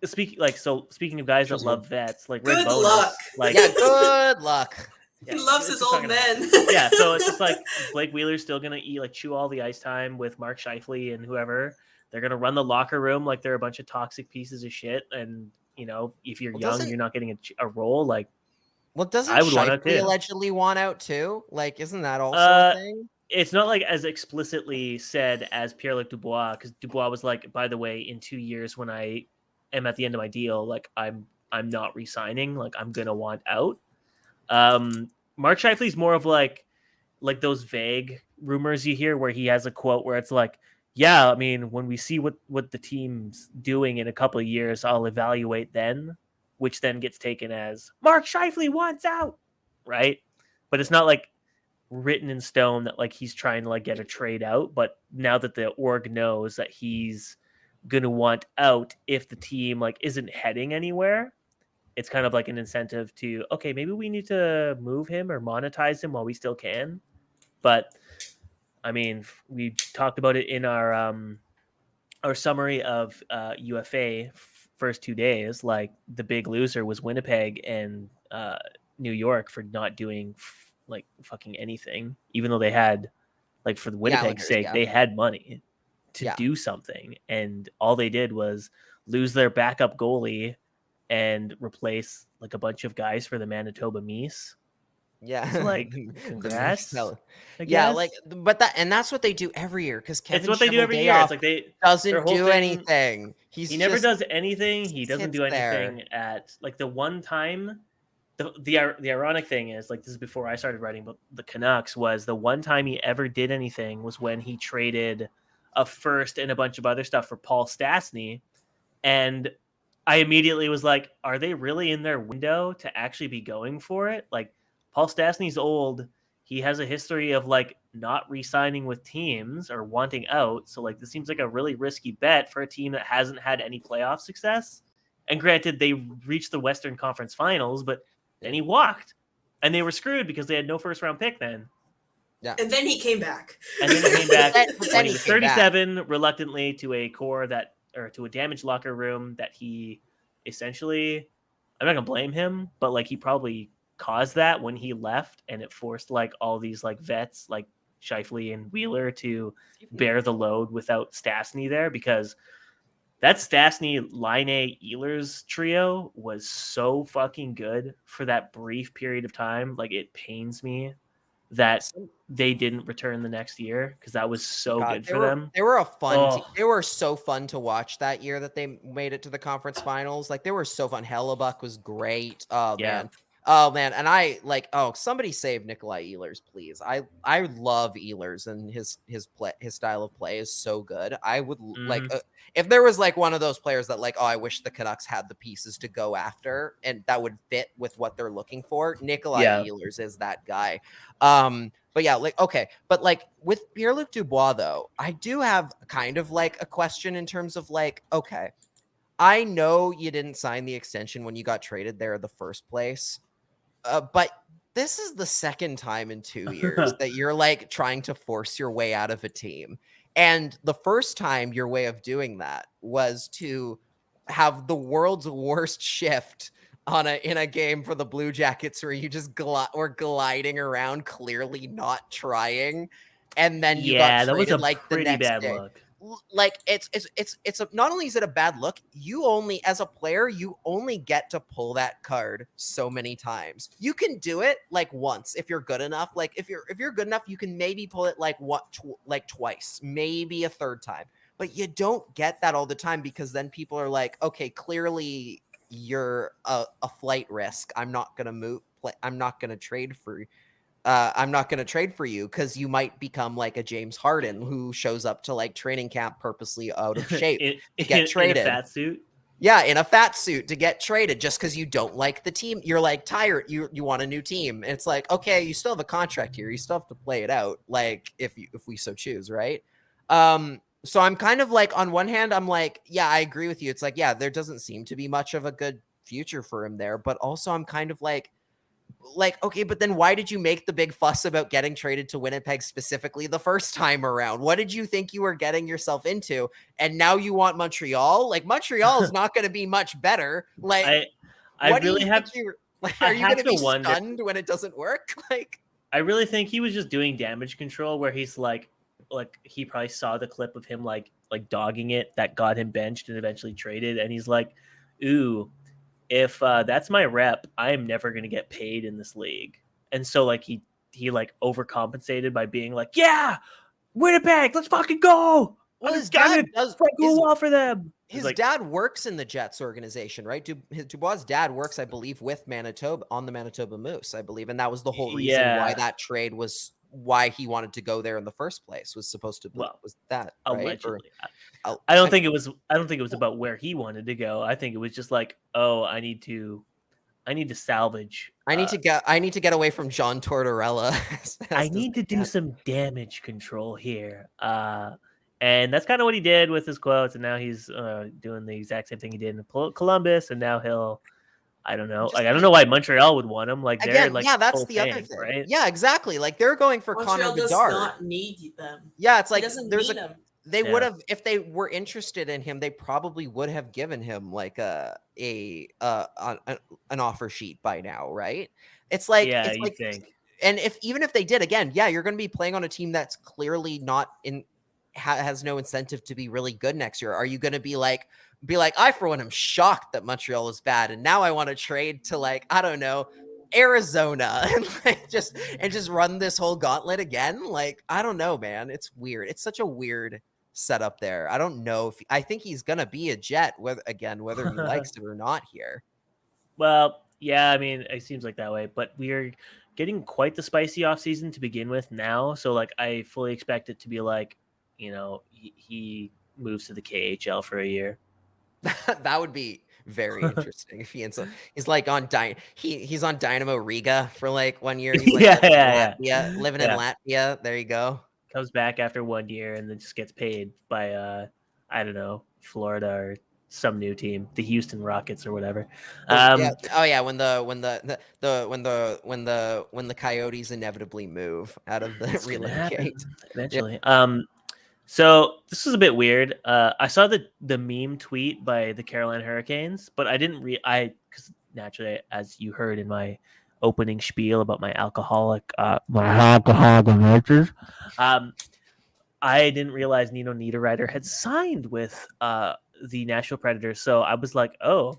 Speaker 2: speaking of guys that love vets, like Rick Bowness,
Speaker 4: luck.
Speaker 3: Like good luck.
Speaker 4: He loves his old men.
Speaker 2: Yeah, so it's just like Blake Wheeler's still gonna chew all the ice time with Mark Scheifele and whoever. They're gonna run the locker room like they're a bunch of toxic pieces of shit. And if you're young, you're not getting a role. Like,
Speaker 3: doesn't Scheifele allegedly want out too? Like, isn't that also a thing?
Speaker 2: It's not like as explicitly said as Pierre-Luc Dubois, because Dubois was like, by the way, in 2 years when I am at the end of my deal, like I'm not re-signing. Like I'm gonna want out. Mark Scheifele's more of like those vague rumors you hear where he has a quote where it's like, yeah, I mean, when we see what the team's doing in a couple of years, I'll evaluate then, which then gets taken as Mark Scheifele wants out, right? But it's not like written in stone that like he's trying to like get a trade out. But now that the org knows that he's gonna want out if the team like isn't heading anywhere, it's kind of like an incentive to, okay, maybe we need to move him or monetize him while we still can. But I mean, we talked about it in our summary of UFA first 2 days. Like the big loser was Winnipeg and New York for not doing like fucking anything, even though they had, like, for the Winnipeg's sake, they had money to do something, and all they did was lose their backup goalie and replace like a bunch of guys for the Manitoba Meese.
Speaker 3: Yeah.
Speaker 2: So, like, congrats.
Speaker 3: Like, but that's what they do every year, because Kevin
Speaker 2: it's what they do every year. It's like
Speaker 3: doesn't do anything.
Speaker 2: He never does anything. He doesn't do anything at, like, the one time. The ironic thing is, like, this is before I started writing about the Canucks, was the one time he ever did anything was when he traded a first and a bunch of other stuff for Paul Stastny. And I immediately was like, are they really in their window to actually be going for it? Like, Paul Stastny's old. He has a history of, like, not re-signing with teams or wanting out. So, like, this seems like a really risky bet for a team that hasn't had any playoff success. And granted, they reached the Western Conference Finals, but then he walked, and they were screwed because they had no first round pick then.
Speaker 4: Yeah. And then he came back.
Speaker 2: And then he came back when he was 37, reluctantly, to a to a damaged locker room that he essentially, I'm not gonna blame him, but, like, he probably caused that when he left, and it forced, like, all these, like, vets like Scheifele and Wheeler to bear the load without Stastny there, because that Stastny, Laine, Ehlers trio was so fucking good for that brief period of time. Like, it pains me that they didn't return the next year, because that was so good for them.
Speaker 3: They were a fun team. They were so fun to watch that year that they made it to the conference finals. Like, they were so fun. Hellebuck was great. Oh man, and I like, somebody save Nikolai Ehlers, please. I love Ehlers, and his style of play is so good. I would like, if there was, like, one of those players that, like, I wish the Canucks had the pieces to go after, and that would fit with what they're looking for. Nikolai Ehlers is that guy. But yeah, like, okay, but, like, with Pierre-Luc Dubois though, I do have kind of, like, a question in terms of, like, okay, I know you didn't sign the extension when you got traded there in the first place. But this is the second time in 2 years that you're, like, trying to force your way out of a team. And the first time your way of doing that was to have the world's worst shift in a game for the Blue Jackets, where you just were gliding around, clearly not trying. And then you got traded,
Speaker 2: that was a
Speaker 3: like,
Speaker 2: pretty
Speaker 3: the next
Speaker 2: bad
Speaker 3: day.
Speaker 2: look.
Speaker 3: Like, not only is it a bad look, you only, as a player, you only get to pull that card so many times. You can do it, like, once if you're good enough. Like, if you're good enough, you can maybe pull it like twice, maybe a third time. But you don't get that all the time, because then people are like, okay, clearly you're a flight risk. I'm not gonna I'm not gonna trade for you. I'm not going to trade for you, because you might become like a James Harden, who shows up to, like, training camp purposely out of shape to get traded.
Speaker 2: In a fat suit?
Speaker 3: Yeah, in a fat suit to get traded, just because you don't like the team. You're, like, tired. You want a new team. And it's like, okay, you still have a contract here. You still have to play it out, like, if we so choose, right? So I'm kind of like, on one hand, I'm like, yeah, I agree with you. It's like, yeah, there doesn't seem to be much of a good future for him there. But also I'm kind of like, okay, but then why did you make the big fuss about getting traded to Winnipeg specifically the first time around? What did you think you were getting yourself into? And now you want Montreal? Like, Montreal is not going to be much better. Like,
Speaker 2: I really have.
Speaker 3: Are you going to be stunned when it doesn't work? Like,
Speaker 2: I really think he was just doing damage control, where he's like he probably saw the clip of him like dogging it that got him benched and eventually traded, and he's like, ooh, if that's my rep, I am never going to get paid in this league. And so, like, he like overcompensated by being like, yeah, Winnipeg, let's fucking go.
Speaker 3: Well, his dad does
Speaker 2: go well for them.
Speaker 3: His dad works in the Jets organization, right? Dubois' dad works, I believe, with Manitoba, on the Manitoba Moose, I believe. And that was the whole reason why that trade was, why he wanted to go there in the first place, was supposed to be, was that, right?
Speaker 2: Allegedly. I don't think it was about where he wanted to go. I think it was just like, oh, I need to salvage.
Speaker 3: I need to get away from John Tortorella.
Speaker 2: I need to do some damage control here. And that's kind of what he did with his quotes. And now he's doing the exact same thing he did in Columbus. And now he'll I don't know. Like, I don't know why Montreal would want him. Like, they're
Speaker 3: Again,
Speaker 2: like
Speaker 3: yeah, that's
Speaker 2: full
Speaker 3: the other
Speaker 2: tank,
Speaker 3: thing.
Speaker 2: right?
Speaker 3: Yeah, exactly. Like they're going for Connor
Speaker 4: Montreal does
Speaker 3: Bedard.
Speaker 4: not need them.
Speaker 3: Yeah, it's
Speaker 4: He
Speaker 3: like
Speaker 4: doesn't
Speaker 3: there's
Speaker 4: need
Speaker 3: a
Speaker 4: them.
Speaker 3: they
Speaker 2: Yeah.
Speaker 3: would have if they were interested in him, they probably would have given him like an offer sheet by now, right? It's like
Speaker 2: Yeah, you think.
Speaker 3: and even if they did, again, yeah, you're going to be playing on a team that's clearly not has no incentive to be really good next year. Are you going to be like, I for one am shocked that Montreal is bad, and now I want to trade to like, I don't know, Arizona and like just run this whole gauntlet again? Like, I don't know, man. It's weird. It's such a weird setup there. I don't know if I think he's gonna be a Jet, whether he likes it or not here.
Speaker 2: Well, yeah, I mean, it seems like that way, but we are getting quite the spicy offseason to begin with now. So, like, I fully expect it to be like, he moves to the KHL for a year.
Speaker 3: That would be very interesting if he's like on he's on Dynamo Riga for like 1 year. He's like living in Latvia. There you go.
Speaker 2: Comes back after 1 year and then just gets paid by I don't know, Florida or some new team, the Houston Rockets or whatever.
Speaker 3: When the Coyotes inevitably move out of the relocate
Speaker 2: eventually. Yeah. So this is a bit weird. I saw the meme tweet by the Carolina Hurricanes, but I didn't because naturally, as you heard in my opening spiel about my alcoholic natures, I didn't realize Nino Niederreiter had signed with the Nashville Predators. So I was like, oh,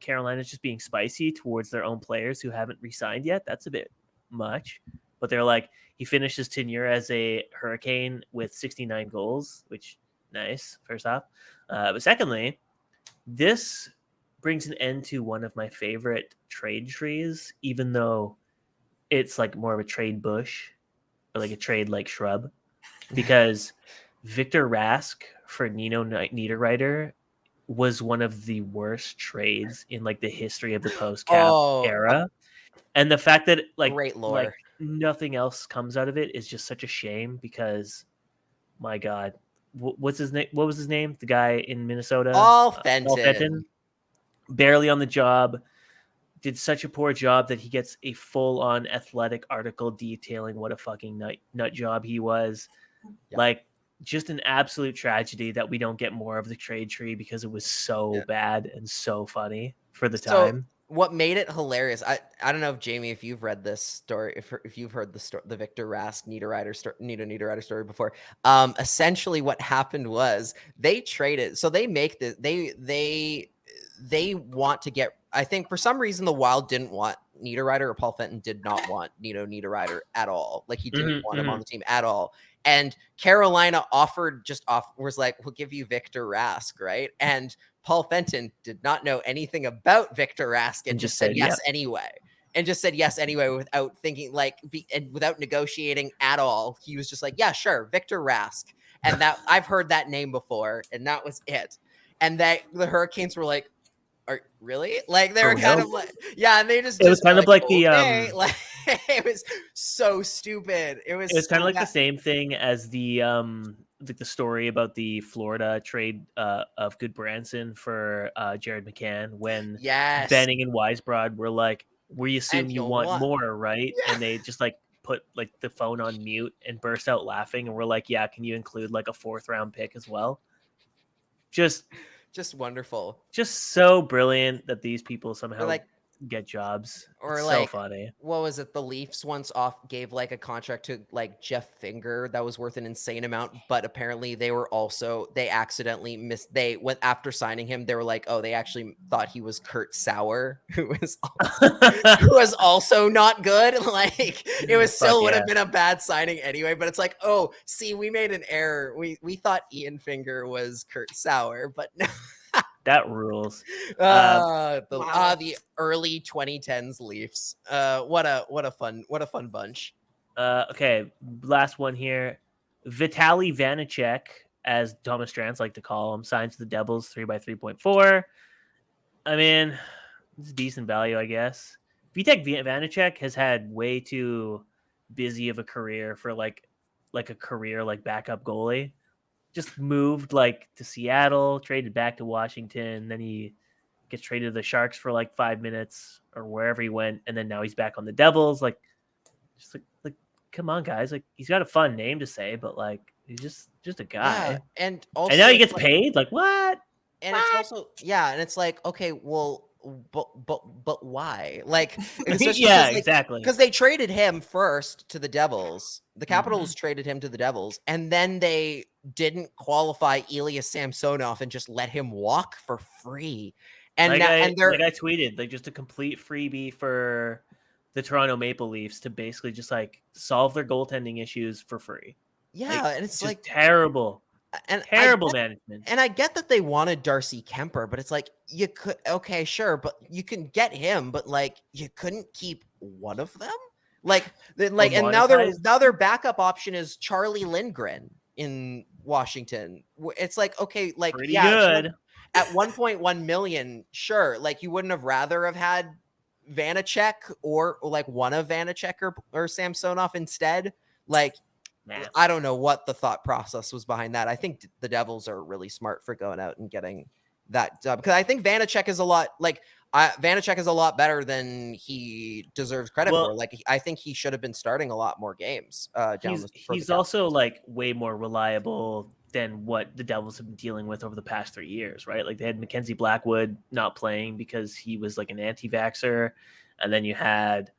Speaker 2: Carolina's just being spicy towards their own players who haven't re-signed yet. That's a bit much. But they're like, he finished his tenure as a Hurricane with 69 goals, which nice, first off. But secondly, this brings an end to one of my favorite trade trees, even though it's like more of a trade bush or like a trade like shrub, because Victor Rask for Nino Niederreiter was one of the worst trades in like the history of the post-cap era. And the fact that
Speaker 3: great lore.
Speaker 2: Like nothing else comes out of it is just such a shame because, my God, what's his name? What was his name? The guy in Minnesota,
Speaker 3: Paul Fenton,
Speaker 2: barely on the job, did such a poor job that he gets a full-on athletic article detailing what a fucking nut job he was. Yeah. Like, just an absolute tragedy that we don't get more of the trade tree because it was so bad and so funny for the time.
Speaker 3: What made it hilarious? I don't know if Jamie, if you've read this story, if you've heard the Victor Rask Niederreiter story before. Essentially, what happened was they traded. So they make this. They want to get. I think for some reason the Wild didn't want Niederreiter, or Paul Fenton did not want Nino Niederreiter at all. Like he didn't want him on the team at all. And Carolina was like, we'll give you Victor Rask, right? And Paul Fenton did not know anything about Victor Rask and just said yes anyway. And just said yes anyway without thinking, and without negotiating at all. He was just like, yeah, sure, Victor Rask. And that I've heard that name before, and that was it. And that the Hurricanes were like, really? Like they were kind of like, yeah, and they just
Speaker 2: it was kind of like
Speaker 3: okay. Like it was so stupid. It was
Speaker 2: kind of like the same thing as the like the story about the Florida trade of Goodbranson for Jared McCann when Benning and Weisbrod were like, we assume you want more, right? Yeah. And they just like put like the phone on mute and burst out laughing, and we're like, yeah, can you include like a 4th round pick as well? Just
Speaker 3: wonderful.
Speaker 2: Just so brilliant that these people somehow get jobs.
Speaker 3: Or
Speaker 2: it's
Speaker 3: like,
Speaker 2: so funny.
Speaker 3: What was it? The Leafs once gave like a contract to like Jeff Finger that was worth an insane amount, but apparently they accidentally they went after signing him. They were like, oh, they actually thought he was Kurt Sauer, who was also not good. Like it was would have been a bad signing anyway. But it's like, oh, see, we made an error. We thought Ian Finger was Kurt Sauer, but no.
Speaker 2: That rules.
Speaker 3: The early 2010s Leafs. What a fun bunch.
Speaker 2: Okay, last one here. Vitaly Vanacek, as Thomas Strantz like to call him, signs the Devils 3x3.4. I mean, it's decent value, I guess. Vitek Vanacek has had way too busy of a career for like a career like backup goalie. Just moved like to Seattle, traded back to Washington. Then he gets traded to the Sharks for like 5 minutes or wherever he went, and then now he's back on the Devils. Like, just like come on, guys. Like, he's got a fun name to say, but like, he's just a guy.
Speaker 3: Yeah, and also
Speaker 2: and now he gets paid. Like, what?
Speaker 3: And it's also and it's like, okay, well, but why? Like,
Speaker 2: exactly.
Speaker 3: Because they traded him first to the Devils. The Capitals traded him to the Devils, and then they didn't qualify Ilya Samsonov and just let him walk for free. And
Speaker 2: like
Speaker 3: now,
Speaker 2: I tweeted, like, just a complete freebie for the Toronto Maple Leafs to basically just like solve their goaltending issues for free.
Speaker 3: Yeah,
Speaker 2: like,
Speaker 3: and it's
Speaker 2: just
Speaker 3: like
Speaker 2: terrible.
Speaker 3: And
Speaker 2: terrible management.
Speaker 3: And I get that they wanted Darcy Kemper, but it's like, you could, okay, sure, but you can get him, but like, you couldn't keep one of them. And now their backup option is Charlie Lindgren in Washington. It's like, okay, like,
Speaker 2: pretty good
Speaker 3: at 1.1 million, sure. Like, you wouldn't have rather have had Vanacek or like one of Vanacek or Samsonov instead. Like, I don't know what the thought process was behind that. I think the Devils are really smart for going out and getting that done, because I think Vanacek is a lot better than he deserves credit for. Like, I think he should have been starting a lot more games.
Speaker 2: He's also like way more reliable than what the Devils have been dealing with over the past 3 years, right? Like, they had Mackenzie Blackwood not playing because he was like an anti-vaxxer, and then you had,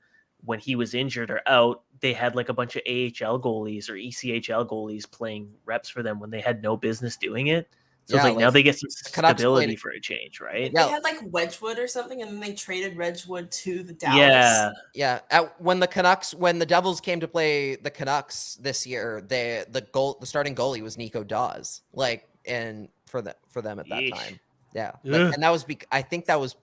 Speaker 2: when he was injured or out, they had like a bunch of AHL goalies or ECHL goalies playing reps for them when they had no business doing it. So it's like now they get some stability for a change, right?
Speaker 4: They had like Wedgwood or something, and then they traded Wedgwood to the Dallas.
Speaker 3: Yeah. When the Devils came to play the Canucks this year, the starting goalie was Nico Dawes, like, and for them at that time. Yeah, and that was I think that was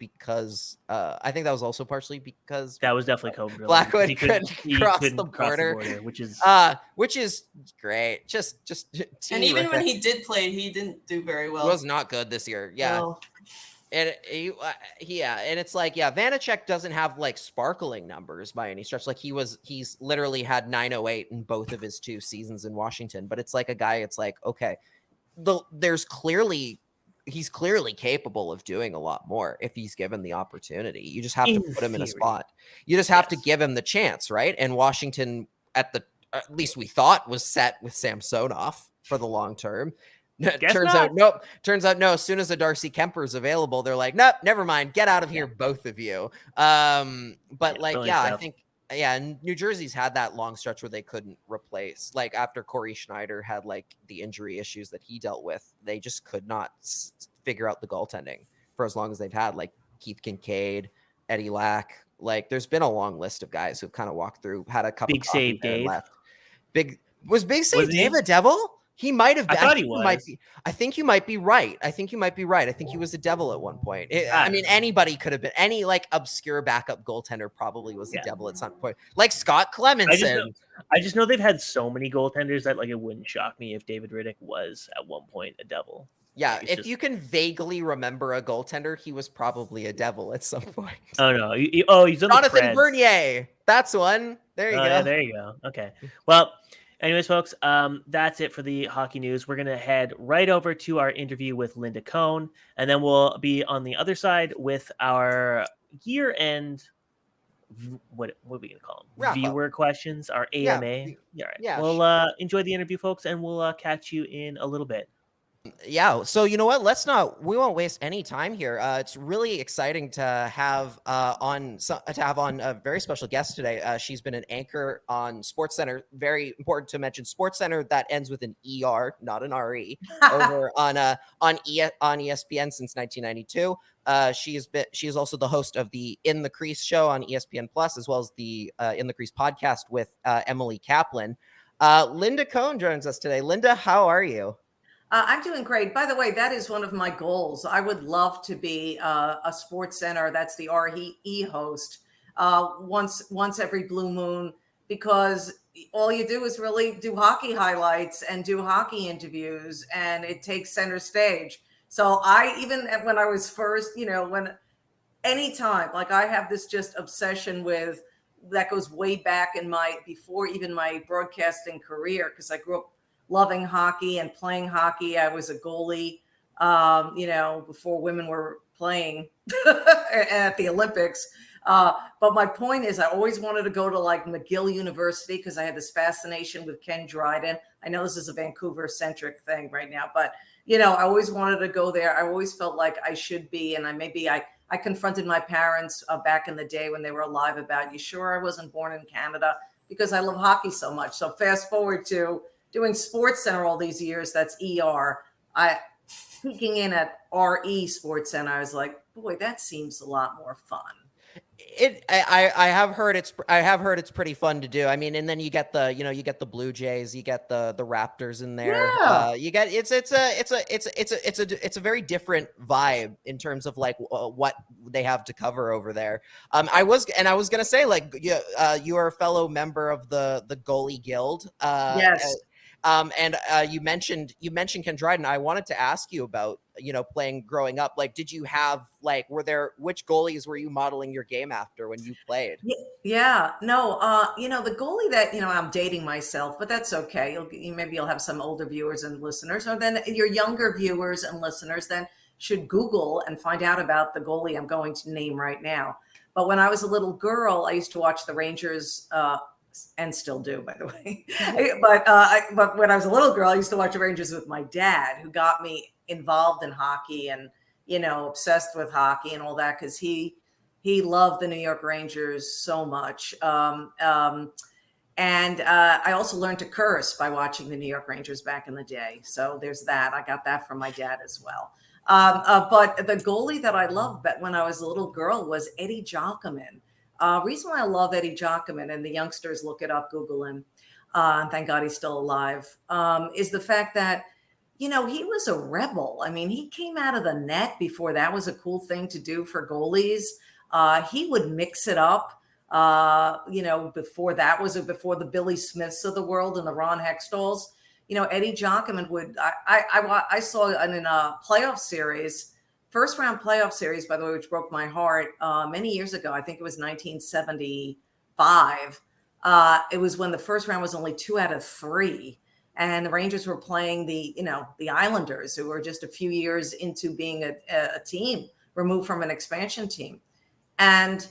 Speaker 3: also partially because
Speaker 2: that was definitely Cohn.
Speaker 3: Blackwood couldn't cross the border,
Speaker 2: which is
Speaker 3: great. Just
Speaker 4: and even when he did play, he didn't do very well.
Speaker 3: He was not good this year. Yeah. No. And and it's like, Vanacek doesn't have like sparkling numbers by any stretch. Like, he's literally had 908 in both of his 2 seasons in Washington. But it's like a guy. It's like, okay, he's clearly capable of doing a lot more if he's given the opportunity. You just have to put him in a spot. You just have to give him the chance, right? And Washington, at least we thought, was set with Samsonov for the long term. Turns out no. As soon as a Darcy Kemper is available, they're like, nope, never mind. Get out of here, both of you. I think. Yeah, and New Jersey's had that long stretch where they couldn't replace. Like, after Corey Schneider had like the injury issues that he dealt with, they just could not figure out the goaltending for as long as they've had, like, Keith Kincaid, Eddie Lack. Like, there's been a long list of guys who've kind of walked through, had a couple
Speaker 2: Big Save Dave
Speaker 3: left. Big Save Dave a Devil? He might have been.
Speaker 2: I thought he was.
Speaker 3: I think you might be right. I think he was a Devil at one point. I mean, anybody could have been. Any like obscure backup goaltender probably was a Devil at some point. Like Scott Clemenson.
Speaker 2: I just know they've had so many goaltenders that like it wouldn't shock me if David Riddick was at one point a Devil.
Speaker 3: Yeah, like, you can vaguely remember a goaltender, he was probably a Devil at some point.
Speaker 2: Oh no! He's on
Speaker 3: Jonathan Bernier. That's one. There you go.
Speaker 2: Yeah, there you go. Okay. Well. Anyways, folks, that's it for the hockey news. We're going to head right over to our interview with Linda Cohn, and then we'll be on the other side with our year-end, what are we going to call them? Viewer questions, our AMA. All right. Yeah, we'll enjoy the interview, folks, and we'll catch you in a little bit.
Speaker 3: Yeah. So you know what? We won't waste any time here. It's really exciting to have on a very special guest today. She's been an anchor on SportsCenter. Very important to mention SportsCenter that ends with an ER, not an RE, over on ESPN since 1992. She is also the host of the In the Crease show on ESPN Plus, as well as the In the Crease podcast with Emily Kaplan. Linda Cohn joins us today. Linda, how are you?
Speaker 5: I'm doing great. By the way, that is one of my goals. I would love to be a SportsCenter, that's the RE host, once every blue moon, because all you do is really do hockey highlights and do hockey interviews, and it takes center stage. So even when I was first, anytime, like, I have this just obsession with that goes way back before even my broadcasting career, because I grew up loving hockey and playing hockey. I was a goalie, before women were playing at the Olympics. But my point is, I always wanted to go to like McGill University because I had this fascination with Ken Dryden. I know this is a Vancouver-centric thing right now, but I always wanted to go there. I always felt like I should be, and I confronted my parents back in the day when they were alive about, you sure I wasn't born in Canada? Because I love hockey so much. So fast forward to doing SportsCenter all these years, that's ER. Peeking in at RE SportsCenter, I was like, boy, that seems a lot more fun.
Speaker 3: I have heard it's pretty fun to do. I mean, and then you get the Blue Jays, you get the Raptors in there.
Speaker 5: Yeah.
Speaker 3: You get it's a very different vibe in terms of like what they have to cover over there. I was gonna say, like, you are a fellow member of the goalie guild.
Speaker 5: Yes.
Speaker 3: And you mentioned Ken Dryden. I wanted to ask you about, playing growing up. Like, did you have, like, which goalies were you modeling your game after when you played?
Speaker 5: Yeah, no, the goalie that, I'm dating myself, but that's okay. Maybe you'll have some older viewers and listeners, or then your younger viewers and listeners then should Google and find out about the goalie I'm going to name right now. But when I was a little girl, I used to watch the Rangers, and still do, by the way. But when I was a little girl, I used to watch the Rangers with my dad, who got me involved in hockey and, obsessed with hockey and all that, because he loved the New York Rangers so much. And I also learned to curse by watching the New York Rangers back in the day. So there's that. I got that from my dad as well. But the goalie that I loved when I was a little girl was Eddie Giacomin. Reason why I love Eddie Giacomin, and the youngsters look it up, Google him, and thank God he's still alive, is the fact that, he was a rebel. I mean, he came out of the net before that was a cool thing to do for goalies. He would mix it up, before the Billy Smiths of the world and the Ron Hextalls. Eddie Giacomin I saw in a playoff series, first round playoff series, by the way, which broke my heart many years ago. I think it was 1975. It was when the first round was only 2 out of 3. And the Rangers were playing the Islanders, who were just a few years into being a team removed from an expansion team. And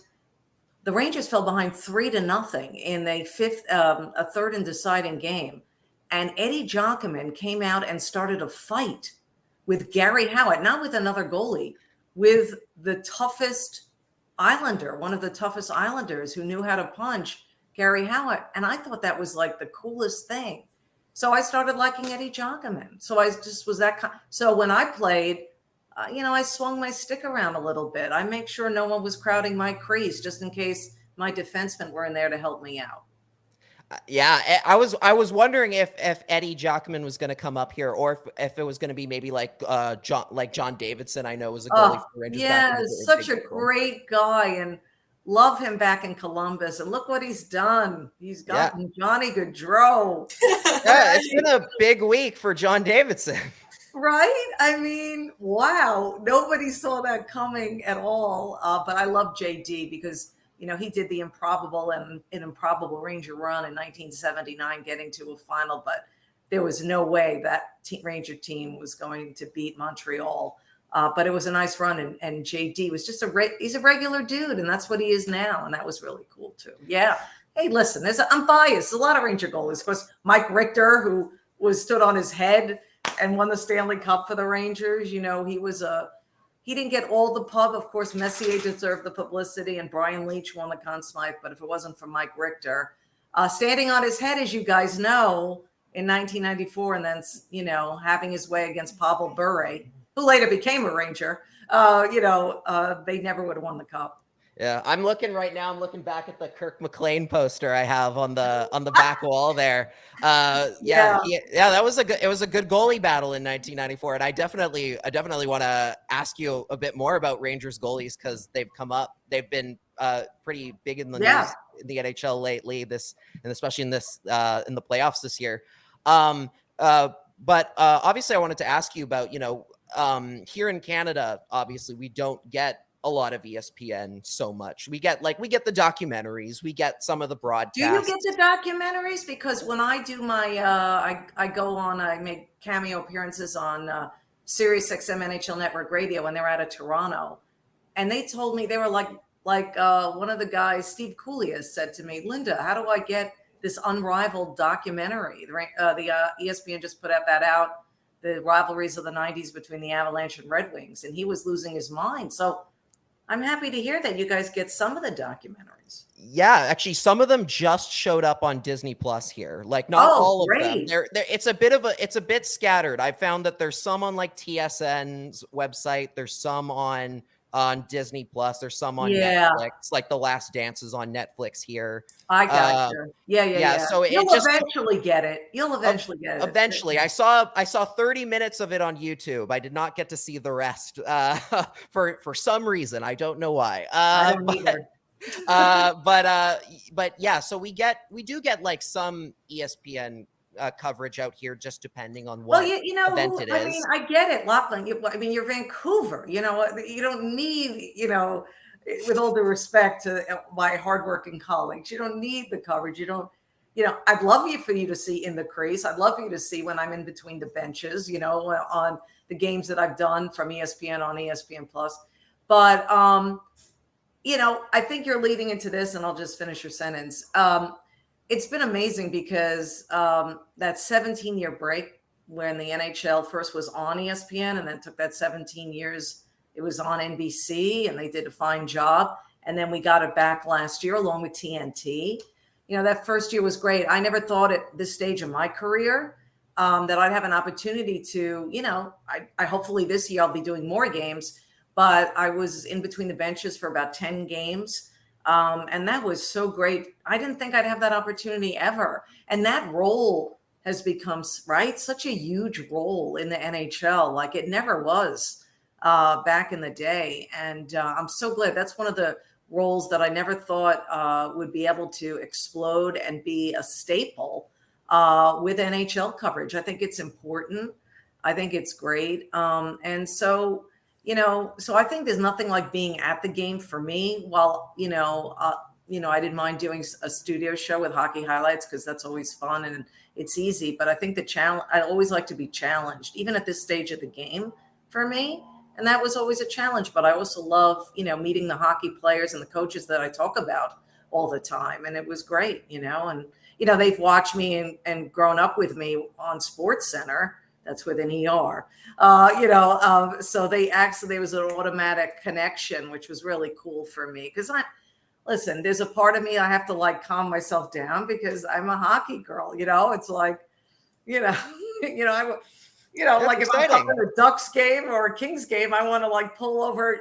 Speaker 5: the Rangers fell behind 3-0 in a third and deciding game. And Eddie Giacomin came out and started a fight with Gary Howard, not with another goalie, with the toughest Islander, one of the toughest Islanders who knew how to punch, Gary Howard. And I thought that was like the coolest thing. So I started liking Eddie Giacomin. So I just was so when I played, I swung my stick around a little bit. I make sure no one was crowding my crease just in case my defensemen were in there to help me out.
Speaker 3: Yeah, I was wondering if Eddie Giacomin was going to come up here, or if it was going to be maybe like John Davidson. I know was a goalie for Rangers.
Speaker 5: Yeah, such a great guy, and love him back in Columbus. And look what he's done. He's gotten Johnny Gaudreau.
Speaker 3: Yeah, it's been a big week for John Davidson.
Speaker 5: Right? I mean, wow. Nobody saw that coming at all. But I love JD because, he did the improbable and an improbable Ranger run in 1979, getting to a final. But there was no way that Ranger team was going to beat Montreal. But it was a nice run. And JD was just he's a regular dude. And that's what he is now. And that was really cool, too. Yeah. Hey, listen, I'm biased. A lot of Ranger goalies. Of course, Mike Richter, who stood on his head and won the Stanley Cup for the Rangers. He didn't get all the pub. Of course, Messier deserved the publicity, and Brian Leach won the Conn Smythe. But if it wasn't for Mike Richter, standing on his head, as you guys know, in 1994, and then, having his way against Pavel Bure, who later became a Ranger, they never would have won the Cup.
Speaker 3: Yeah, I'm looking right now. I'm looking back at the Kirk McLean poster I have on the back wall there. That was it was a good goalie battle in 1994, and I definitely want to ask you a bit more about Rangers goalies because they've come up. They've been pretty big in the news in the NHL lately. And especially in the playoffs this year. But obviously, I wanted to ask you about here in Canada. Obviously, we don't get a lot of ESPN so much. We get the documentaries, we get some of the broadcasts.
Speaker 5: Do you get the documentaries? Because when I do my I go on, I make cameo appearances on SiriusXM NHL Network Radio when they were out of Toronto. And they told me, they were like one of the guys, Steve Cooley, said to me, Linda, how do I get this unrivaled documentary? ESPN just put out the rivalries of the 90s between the Avalanche and Red Wings, and he was losing his mind. So I'm happy to hear that you guys get some of the documentaries.
Speaker 3: Yeah, actually, some of them just showed up on Disney Plus here. Like, not all of them. It's a bit scattered. I found that there's some on like TSN's website. There's some on Disney Plus. There's some on Netflix. Like The Last Dance is on Netflix here.
Speaker 5: I got you. Yeah.
Speaker 3: So
Speaker 5: you'll eventually get it.
Speaker 3: Eventually, I saw 30 minutes of it on YouTube. I did not get to see the rest for some reason. I don't know why.
Speaker 5: I don't either.
Speaker 3: But yeah, so we do get like some ESPN coverage out here, just depending on what event it is.
Speaker 5: I mean, I get it, Lachlan. You're Vancouver. You don't need, with all due respect to my hardworking colleagues, you don't need the coverage. You don't, I'd love for you to see in the crease. I'd love for you to see when I'm in between the benches, on the games that I've done from ESPN on ESPN Plus. But, I think you're leading into this, and I'll just finish your sentence. It's been amazing because that 17-year break when the NHL first was on ESPN, and then took that 17 years, it was on NBC, and they did a fine job. And then we got it back last year along with TNT. That first year was great. I never thought at this stage of my career that I'd have an opportunity to, I hopefully this year I'll be doing more games, but I was in between the benches for about 10 games. And that was so great. I didn't think I'd have that opportunity ever. And that role has become, such a huge role in the NHL. Like it never was back in the day. And I'm so glad. That's one of the roles that I never thought would be able to explode and be a staple with NHL coverage. I think it's important. I think it's great. And so, so I think there's nothing like being at the game for me. While, I didn't mind doing a studio show with hockey highlights because that's always fun and it's easy. But I think I always like to be challenged, even at this stage of the game for me. And that was always a challenge. But I also love, meeting the hockey players and the coaches that I talk about all the time. And it was great, and, they've watched me and grown up with me on SportsCenter. That's with an ER, so there was an automatic connection, which was really cool for me. Because listen, there's a part of me, I have to calm myself down because I'm a hockey girl, it's like, like if I'm up in a Ducks game or a Kings game, I want to pull over,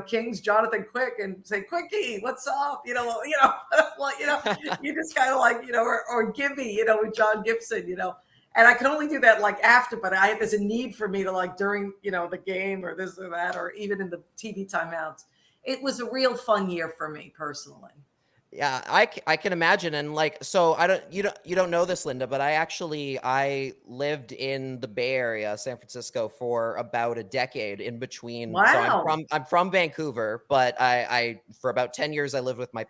Speaker 5: Kings Jonathan Quick and say, Quickie, what's up? You just kind of or Gibby, with John Gibson, And I can only do that after, but there's a need for me to during, the game or this or that, or even in the TV timeouts. It was a real fun year for me personally.
Speaker 3: Yeah, I can imagine. And so you don't know this, Linda, but I lived in the Bay Area, San Francisco, for about a decade in between.
Speaker 5: Wow.
Speaker 3: So I'm from Vancouver, but I for about 10 years I lived with my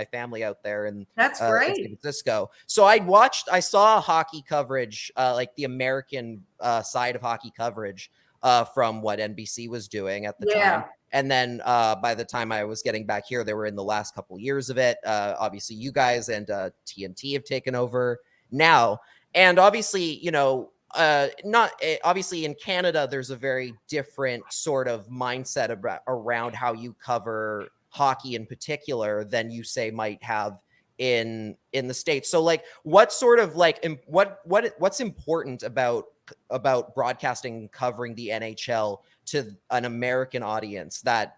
Speaker 3: family out there in
Speaker 5: That's great.
Speaker 3: San Francisco. So I saw hockey coverage, the American side of hockey coverage from what NBC was doing at the time. And then by the time I was getting back here, they were in the last couple years of it. Obviously, you guys and TNT have taken over now. And obviously, obviously in Canada, there's a very different sort of mindset around how you cover hockey in particular than you say might have in the States. So what sort of what's important about broadcasting covering the NHL to an American audience that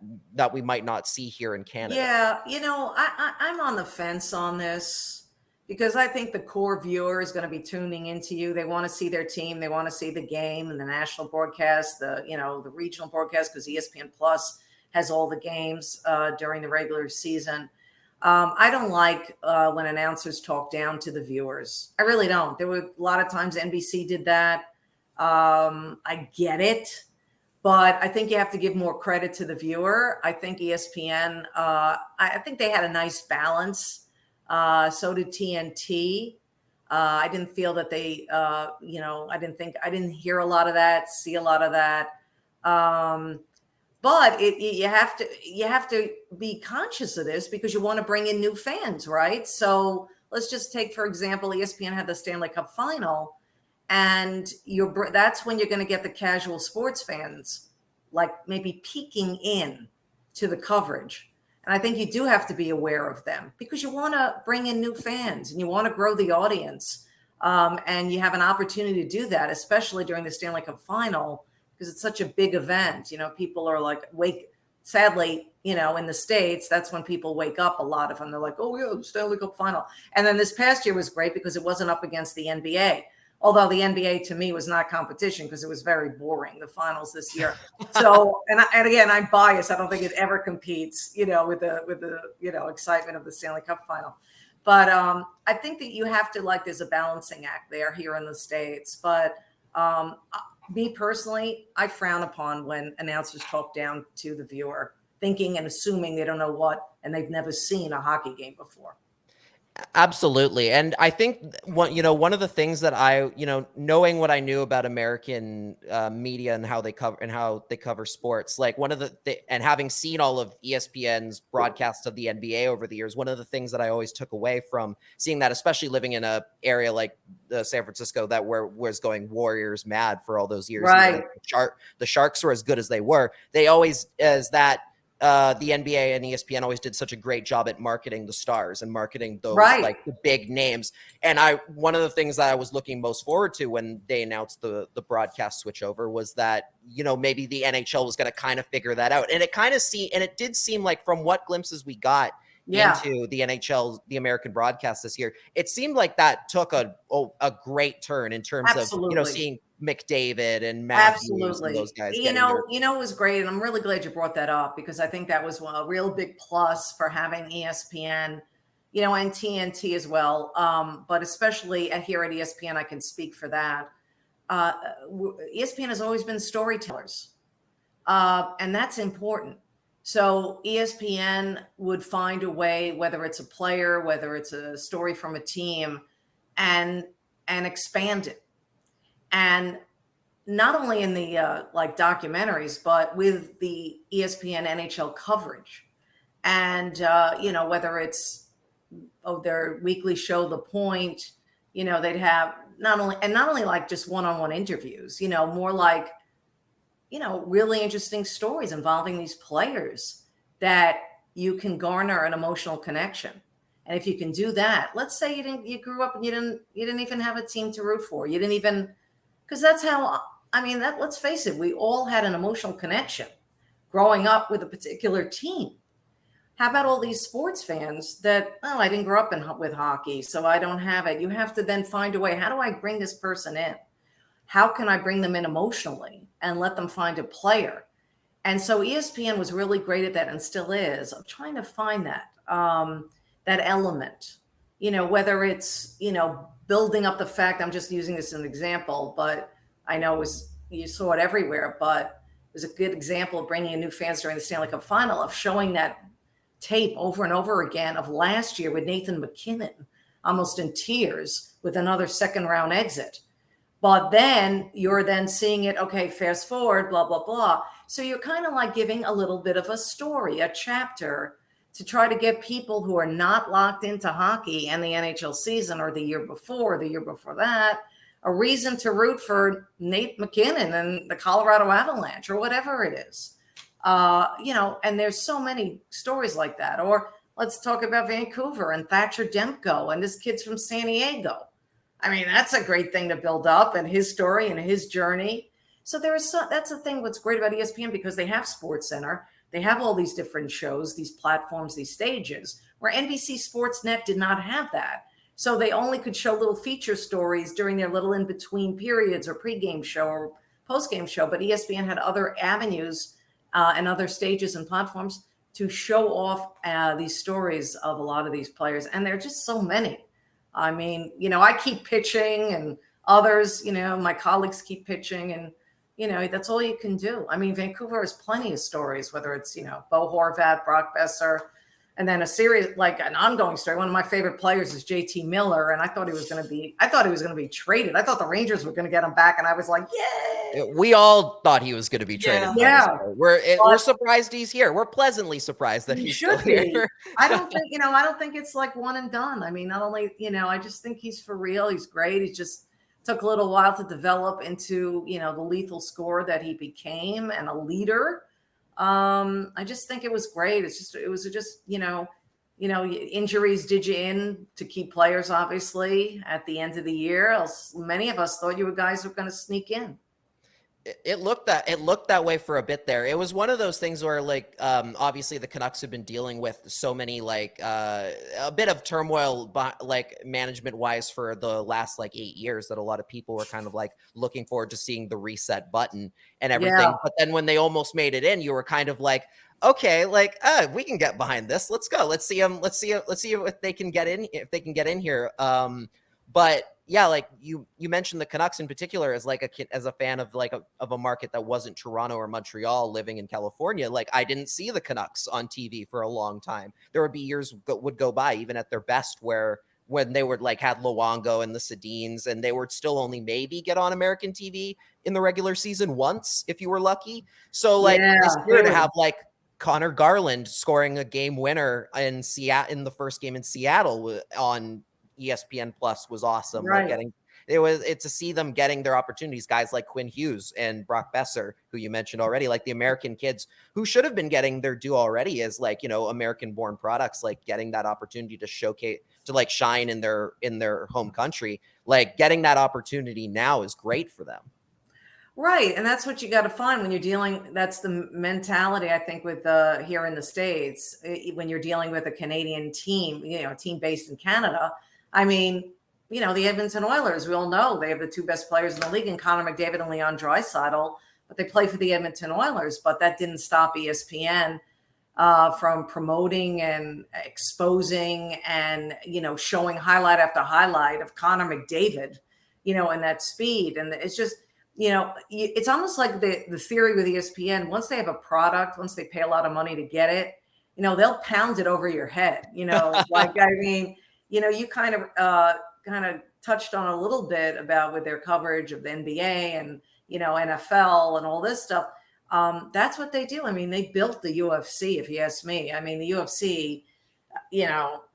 Speaker 3: we might not see here in Canada?
Speaker 5: Yeah, I'm on the fence on this because I think the core viewer is going to be tuning into you. They want to see their team. They want to see the game and the national broadcast, the regional broadcast, because ESPN Plus has all the games during the regular season. I don't like when announcers talk down to the viewers. I really don't. There were a lot of times NBC did that. I get it. But I think you have to give more credit to the viewer. I think ESPN, I think they had a nice balance. So did TNT. I didn't feel that they, I didn't hear a lot of that, see a lot of that. But you have to be conscious of this because you want to bring in new fans, right? So let's just take, for example, ESPN had the Stanley Cup final, and that's when you're going to get the casual sports fans, like maybe peeking in to the coverage. And I think you do have to be aware of them because you want to bring in new fans and you want to grow the audience. And you have an opportunity to do that, especially during the Stanley Cup final, because it's such a big event. People are like, sadly, in the States, that's when people wake up, a lot of them. They're like, oh, yeah, Stanley Cup final. And then this past year was great because it wasn't up against the NBA. Although the NBA to me was not competition because it was very boring, the finals this year. So, and again, I'm biased. I don't think it ever competes, with the excitement of the Stanley Cup final. But I think that you have to, there's a balancing act there here in the States. But me personally, I frown upon when announcers talk down to the viewer, thinking and assuming they don't know what, and they've never seen a hockey game before.
Speaker 3: Absolutely. And I think one of the things that I, knowing what I knew about American media and how they cover sports, like and having seen all of ESPN's broadcasts of the NBA over the years, one of the things that I always took away from seeing that, especially living in a area like San Francisco that was going Warriors mad for all those years.
Speaker 5: Right.
Speaker 3: The Sharks were as good as they were. They always, the NBA and ESPN always did such a great job at marketing the stars and marketing those the big names. And one of the things that I was looking most forward to when they announced the broadcast switchover was that, maybe the NHL was going to kind of figure that out. And it did seem like from what glimpses we got into the NHL, the American broadcast this year, it seemed like that took a great turn in terms of, seeing McDavid and Matthews and those guys.
Speaker 5: It was great. And I'm really glad you brought that up because I think that was a real big plus for having ESPN, and TNT as well. But especially here at ESPN, I can speak for that. ESPN has always been storytellers. And that's important. So ESPN would find a way, whether it's a player, whether it's a story from a team, and expand it. And not only in the documentaries, but with the ESPN NHL coverage, and whether it's their weekly show, The Point, they'd have not only like just one-on-one interviews, more like really interesting stories involving these players that you can garner an emotional connection. And if you can do that, let's say you grew up and you didn't even have a team to root for, you didn't even. Because that's how, let's face it, we all had an emotional connection growing up with a particular team. How about all these sports fans that, I didn't grow up with hockey, so I don't have it. You have to then find a way. How do I bring this person in? How can I bring them in emotionally and let them find a player? And so ESPN was really great at that and still is. I'm trying to find that element, whether it's, building up the fact, I'm just using this as an example, but I know you saw it everywhere, but it was a good example of bringing in new fans during the Stanley Cup final, of showing that tape over and over again of last year with Nathan McKinnon, almost in tears with another second round exit. But then you're seeing it, okay, fast forward, blah, blah, blah. So you're kind of like giving a little bit of a story, a chapter, to try to get people who are not locked into hockey and the NHL season or the year before that, a reason to root for Nate McKinnon and the Colorado Avalanche or whatever it is. And there's so many stories like that. Or let's talk about Vancouver and Thatcher Demko and this kid's from San Diego. That's a great thing to build up, and his story and his journey. So that's the thing. What's great about ESPN, because they have SportsCenter. They have all these different shows, these platforms, these stages, where NBC Sportsnet did not have that. So they only could show little feature stories during their little in-between periods or pregame show or postgame show. But ESPN had other avenues and other stages and platforms to show off these stories of a lot of these players. And there are just so many. I keep pitching, and others, my colleagues keep pitching, and that's all you can do. Vancouver has plenty of stories, whether it's, Bo Horvat, Brock Besser, And then an ongoing story. One of my favorite players is JT Miller, and I thought he was going to be traded. I thought the Rangers were going to get him back, and I was like, yay!
Speaker 3: We all thought he was going to be traded.
Speaker 5: Yeah.
Speaker 3: We're surprised he's here. We're pleasantly surprised that he's still here.
Speaker 5: I don't think it's like one and done. I mean, not only, I just think he's for real. He's great. He just took a little while to develop into, the lethal scorer that he became and a leader. I just think it was great. It was just, injuries did you in to keep players, obviously, at the end of the year. Else many of us thought you guys were going to sneak in.
Speaker 3: It looked that way for a bit there. It was one of those things where, like, obviously the Canucks have been dealing with so many, like, a bit of turmoil, like, management wise for the last, like, 8 years, that a lot of people were kind of like looking forward to seeing the reset button and everything. Yeah. But then when they almost made it in, you were kind of like, okay, like, we can get behind this. Let's go. Let's see if they can get in here. But yeah, like you mentioned the Canucks in particular as a fan of a market that wasn't Toronto or Montreal, living in California. Like, I didn't see the Canucks on TV for a long time. There would be years would go by, even at their best, when they were like had Luongo and the Sedins, and they would still only maybe get on American TV in the regular season once if you were lucky. So like this year to have like Connor Garland scoring a game winner in the first game in Seattle on ESPN Plus was awesome.
Speaker 5: Right.
Speaker 3: Like it's to see them getting their opportunities, guys like Quinn Hughes and Brock Besser, who you mentioned already, like the American kids who should have been getting their due already as like, American born products, like getting that opportunity to showcase, to like shine in their home country. Like getting that opportunity now is great for them.
Speaker 5: Right. And that's what you got to find when you're dealing. That's the mentality, I think, with here in the States, when you're dealing with a Canadian team, a team based in Canada. I mean, the Edmonton Oilers, we all know they have the two best players in the league, and Connor McDavid and Leon Draisaitl, but they play for the Edmonton Oilers. But that didn't stop ESPN from promoting and exposing and, showing highlight after highlight of Connor McDavid, and that speed. And it's just, it's almost like the theory with ESPN, once they have a product, once they pay a lot of money to get it, they'll pound it over your head, like, I mean, you kind of touched on a little bit about with their coverage of the NBA and, NFL and all this stuff. That's what they do. I mean, they built the UFC, if you ask me. I mean, the UFC,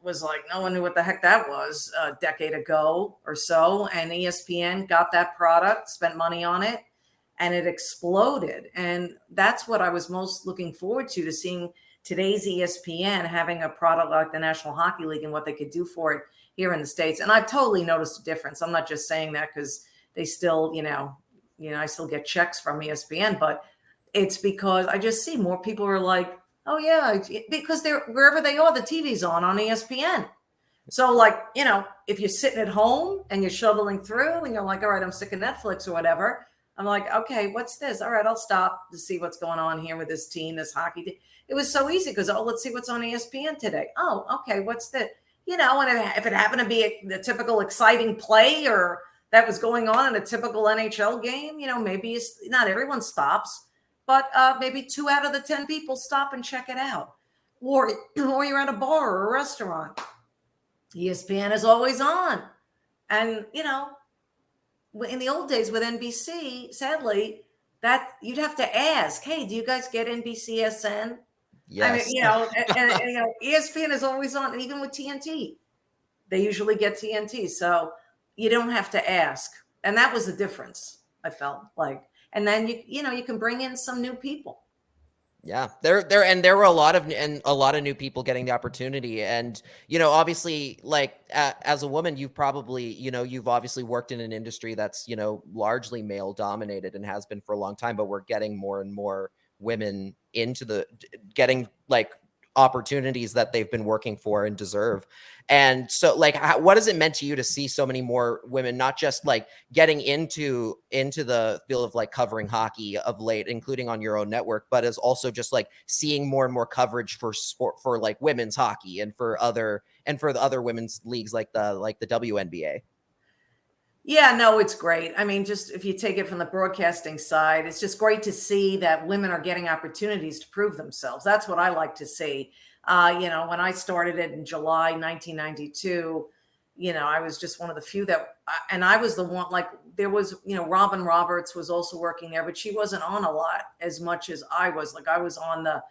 Speaker 5: was like, no one knew what the heck that was a decade ago or so. And ESPN got that product, spent money on it, and it exploded. And that's what I was most looking forward to seeing today's ESPN having a product like the National Hockey League and what they could do for it here in the States. And I've totally noticed a difference. I'm not just saying that because they still, I still get checks from ESPN, but it's because I just see more people are like, oh yeah, because they're wherever they are, the TV's on ESPN. So like, if you're sitting at home and you're shoveling through and you're like, all right, I'm sick of Netflix or whatever. I'm like, okay, what's this? All right, I'll stop to see what's going on here with this team, this hockey team. It was so easy because, let's see what's on ESPN today. Oh, okay, what's that? And if it happened to be the typical exciting play or that was going on in a typical NHL game, maybe not everyone stops, but maybe 2 out of the 10 people stop and check it out. Or you're at a bar or a restaurant. ESPN is always on. And, in the old days with NBC, sadly, that you'd have to ask, hey, do you guys get NBCSN?
Speaker 3: Yes.
Speaker 5: I mean, and ESPN is always on, and even with TNT, they usually get TNT. So you don't have to ask. And that was the difference, I felt like. And then you can bring in some new people.
Speaker 3: Yeah, there were a lot of new people getting the opportunity, and obviously, like as a woman, you've probably you've obviously worked in an industry that's largely male dominated and has been for a long time, but we're getting more and more women into getting like opportunities that they've been working for and deserve. And so like, what has it meant to you to see so many more women, not just like getting into the field of like covering hockey of late, including on your own network, but as also just like seeing more and more coverage for sport, for like women's hockey and for the other women's leagues like the WNBA?
Speaker 5: Yeah, no, it's great. I mean, just if you take it from the broadcasting side, it's just great to see that women are getting opportunities to prove themselves. That's what I like to see. When I started it in July 1992, I was just one of the few and I was the one, like there was, Robin Roberts was also working there, but she wasn't on a lot as much as I was. Like I was on the,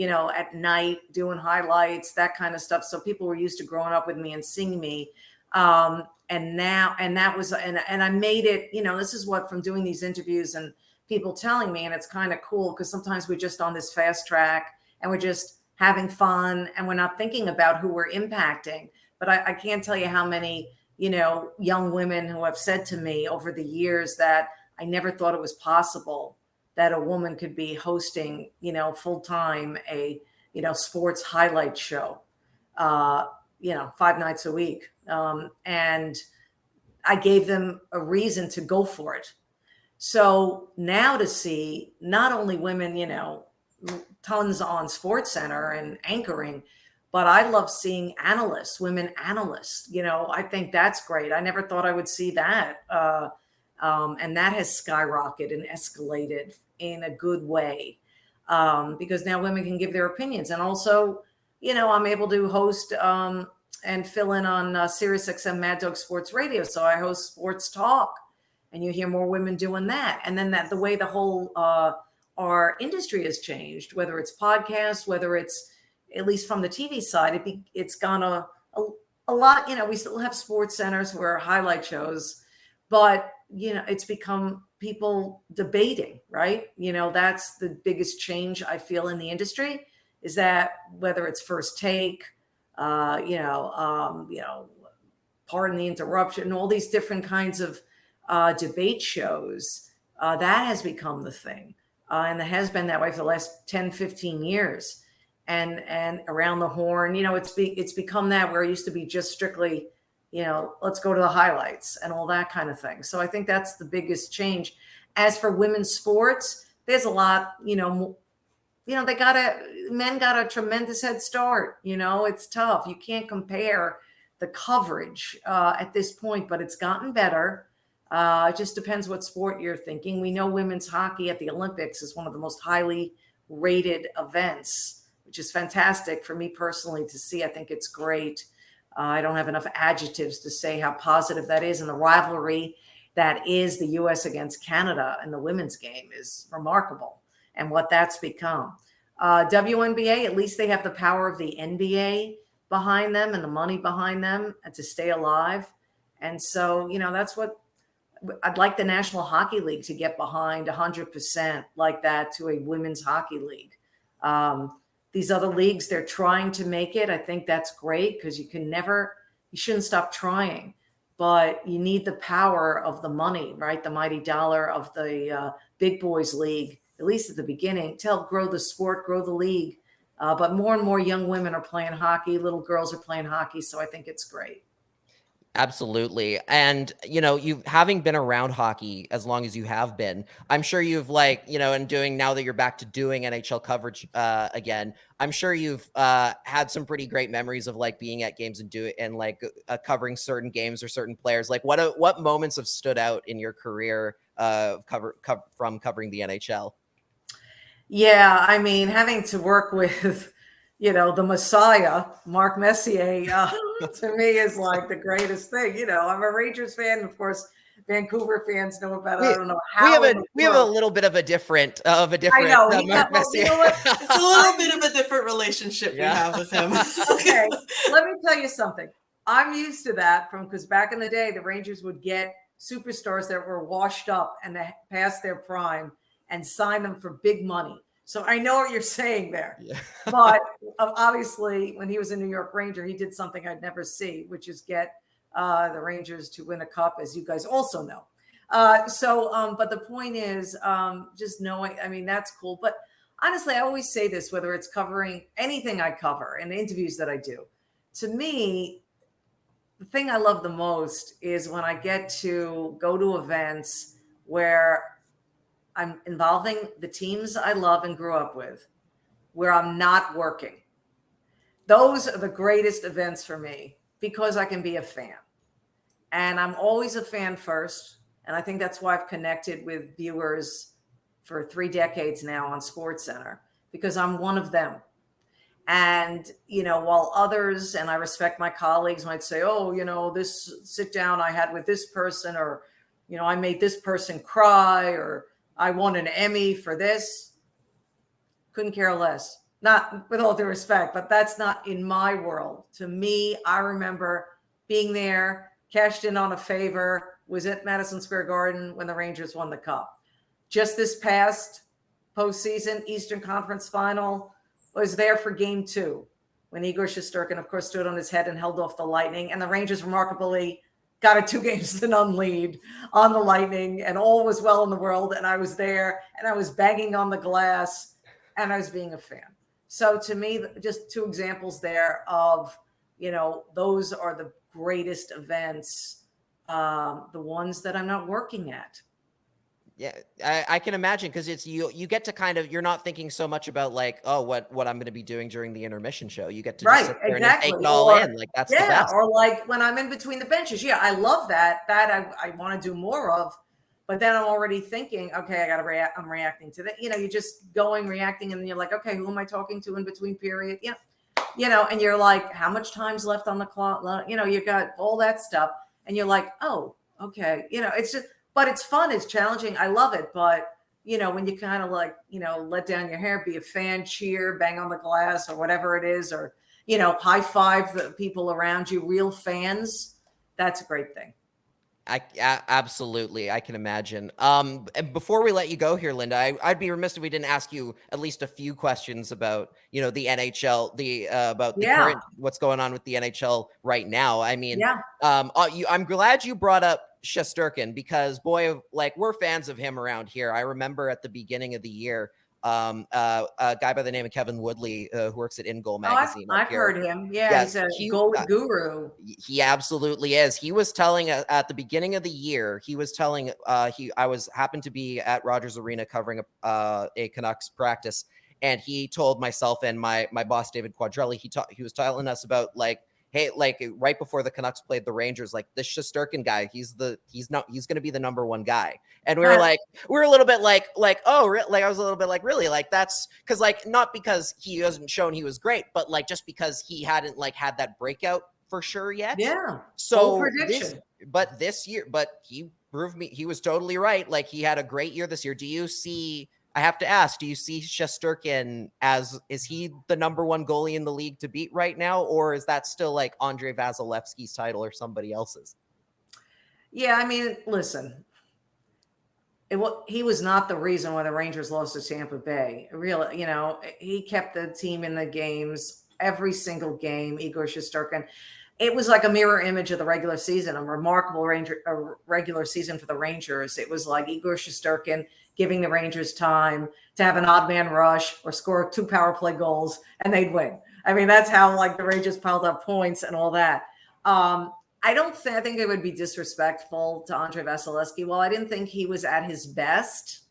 Speaker 5: at night doing highlights, that kind of stuff. So people were used to growing up with me and seeing me. And I made it, this is what, from doing these interviews and people telling me, and it's kind of cool because sometimes we're just on this fast track and we're just having fun and we're not thinking about who we're impacting. But I can't tell you how many, young women who have said to me over the years that I never thought it was possible that a woman could be hosting, full time a, sports highlight show, 5 nights a week. And I gave them a reason to go for it. So now to see not only women, tons on SportsCenter and anchoring, but I love seeing analysts, women analysts. I think that's great. I never thought I would see that. And that has skyrocketed and escalated in a good way, because now women can give their opinions. And also, I'm able to host and fill in on SiriusXM Mad Dog Sports Radio. So I host Sports Talk, and you hear more women doing that. And then the way the whole our industry has changed, whether it's podcasts, whether it's, at least from the TV side, it's gone a lot. We still have sports centers where highlight shows, but it's become people debating, right? That's the biggest change I feel in the industry, is that whether it's First Take, pardon the interruption, all these different kinds of debate shows, that has become the thing. And it has been that way for the last 10, 15 years. And around the horn, it's become that, where it used to be just strictly, let's go to the highlights and all that kind of thing. So I think that's the biggest change. As for women's sports, there's a lot, men got a tremendous head start. It's tough. You can't compare the coverage at this point, but it's gotten better. It just depends what sport you're thinking. We know women's hockey at the Olympics is one of the most highly rated events, which is fantastic for me personally to see. I think it's great. I don't have enough adjectives to say how positive that is. And the rivalry that is the U.S. against Canada in the women's game is remarkable, and what that's become. WNBA, at least they have the power of the NBA behind them and the money behind them, and to stay alive. And so, that's what I'd like the National Hockey League to get behind 100% like that, to a women's hockey league. These other leagues, they're trying to make it. I think that's great, because you shouldn't stop trying, but you need the power of the money, right? The mighty dollar of the big boys league, at least at the beginning, to help grow the sport, grow the league. But more and more young women are playing hockey. Little girls are playing hockey. So I think it's great.
Speaker 3: Absolutely. And, you having been around hockey as long as you have been, I'm sure you've and doing, now that you're back to doing NHL coverage again, I'm sure you've had some pretty great memories of being at games and covering certain games or certain players. What moments have stood out in your career from covering the NHL? Yeah,
Speaker 5: I mean, having to work with the Messiah, Mark Messier, to me is like the greatest thing. I'm a Rangers fan. Of course, Vancouver fans know about it. I don't know how.
Speaker 3: We have a little bit of a different. I
Speaker 5: know.
Speaker 3: Mark Messier.
Speaker 4: It's a little bit of a different relationship we have with him.
Speaker 5: Okay, let me tell you something. I'm used to that because back in the day, the Rangers would get superstars that were washed up and past their prime and sign them for big money. So I know what you're saying there. Yeah. But obviously, when he was a New York Ranger, he did something I'd never see, which is get the Rangers to win a cup, as you guys also know. But the point is, just knowing, that's cool. But honestly, I always say this, whether it's covering anything I cover and the interviews that I do, to me, the thing I love the most is when I get to go to events where I'm involving the teams I love and grew up with, where I'm not working. Those are the greatest events for me, because I can be a fan. And I'm always a fan first. And I think that's why I've connected with viewers for 3 decades now on SportsCenter, because I'm one of them. And, while others, and I respect my colleagues, might say, oh, this sit down I had with this person, or, I made this person cry, or I won an Emmy for this. Couldn't care less. Not with all due respect, but that's not in my world. To me, I remember being there, cashed in on a favor, was at Madison Square Garden when the Rangers won the Cup. Just this past postseason, Eastern Conference Final, was there for Game 2 when Igor Shesterkin, of course, stood on his head and held off the Lightning. And the Rangers remarkably got a 2-0 lead on the Lightning, and all was well in the world. And I was there, and I was banging on the glass, and I was being a fan. So to me, just 2 examples there of, those are the greatest events, the ones that I'm not working at.
Speaker 3: Yeah, I can imagine, because it's you get to kind of, you're not thinking so much about like, oh, what I'm going to be doing during the intermission show. You get to just sit there and take it all in. Like, that's the best.
Speaker 5: Or like when I'm in between the benches. Yeah, I love that. That I want to do more of. But then I'm already thinking, okay, I got to react. I'm reacting to that. You're just reacting, and then you're like, okay, who am I talking to in between period? Yeah. And you're like, how much time's left on the clock? You got all that stuff, and you're like, oh, okay. It's just. But it's fun. It's challenging. I love it. But, when you kind of like, let down your hair, be a fan, cheer, bang on the glass, or whatever it is, or, high five the people around you, real fans, that's a great thing.
Speaker 3: Absolutely. I can imagine. And before we let you go here, Linda, I'd be remiss if we didn't ask you at least a few questions about, the NHL, about the current, what's going on with the NHL right now. I mean, I'm glad you brought up Shesterkin, because boy, like, we're fans of him around here. I remember at the beginning of the year, a guy by the name of Kevin Woodley, who works at In Goal magazine.
Speaker 5: I've heard him. Yeah, he's a goalie guru.
Speaker 3: He absolutely is. He was telling at the beginning of the year, he was telling I happened to be at Rogers Arena covering a Canucks practice, and he told myself and my boss David Quadrelli, he was telling us about like, hey, like right before the Canucks played the Rangers, like this Shesterkin guy, he's going to be the number 1 guy. And we were a little bit like, oh, like I was a little bit like, really, like that's because like, not because he hasn't shown he was great, but like, just because he hadn't like had that breakout for sure yet.
Speaker 5: Yeah.
Speaker 3: So this year, he proved me, he was totally right. Like, he had a great year this year. I have to ask, do you see Shesterkin is he the number 1 goalie in the league to beat right now? Or is that still like Andrei Vasilevsky's title or somebody else's?
Speaker 5: Yeah, I mean, listen, he was not the reason why the Rangers lost to Tampa Bay. Really, he kept the team in the games, every single game, Igor Shesterkin. It was like a mirror image of the regular season, a remarkable regular season for the Rangers. It was like Igor Shesterkin giving the Rangers time to have an odd man rush or score 2 power play goals, and they'd win. I mean, that's how like the Rangers piled up points and all that. I think it would be disrespectful to Andrei Vasilevsky. Well, I didn't think he was at his best,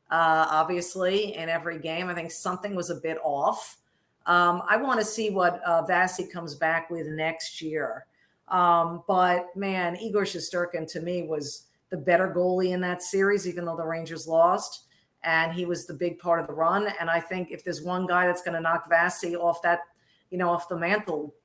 Speaker 5: obviously, in every game. I think something was a bit off. I want to see what Vasi comes back with next year. But man, Igor Shesterkin to me was the better goalie in that series, even though the Rangers lost, and he was the big part of the run. And I think if there's one guy that's going to knock Vasi off that, off the mantle,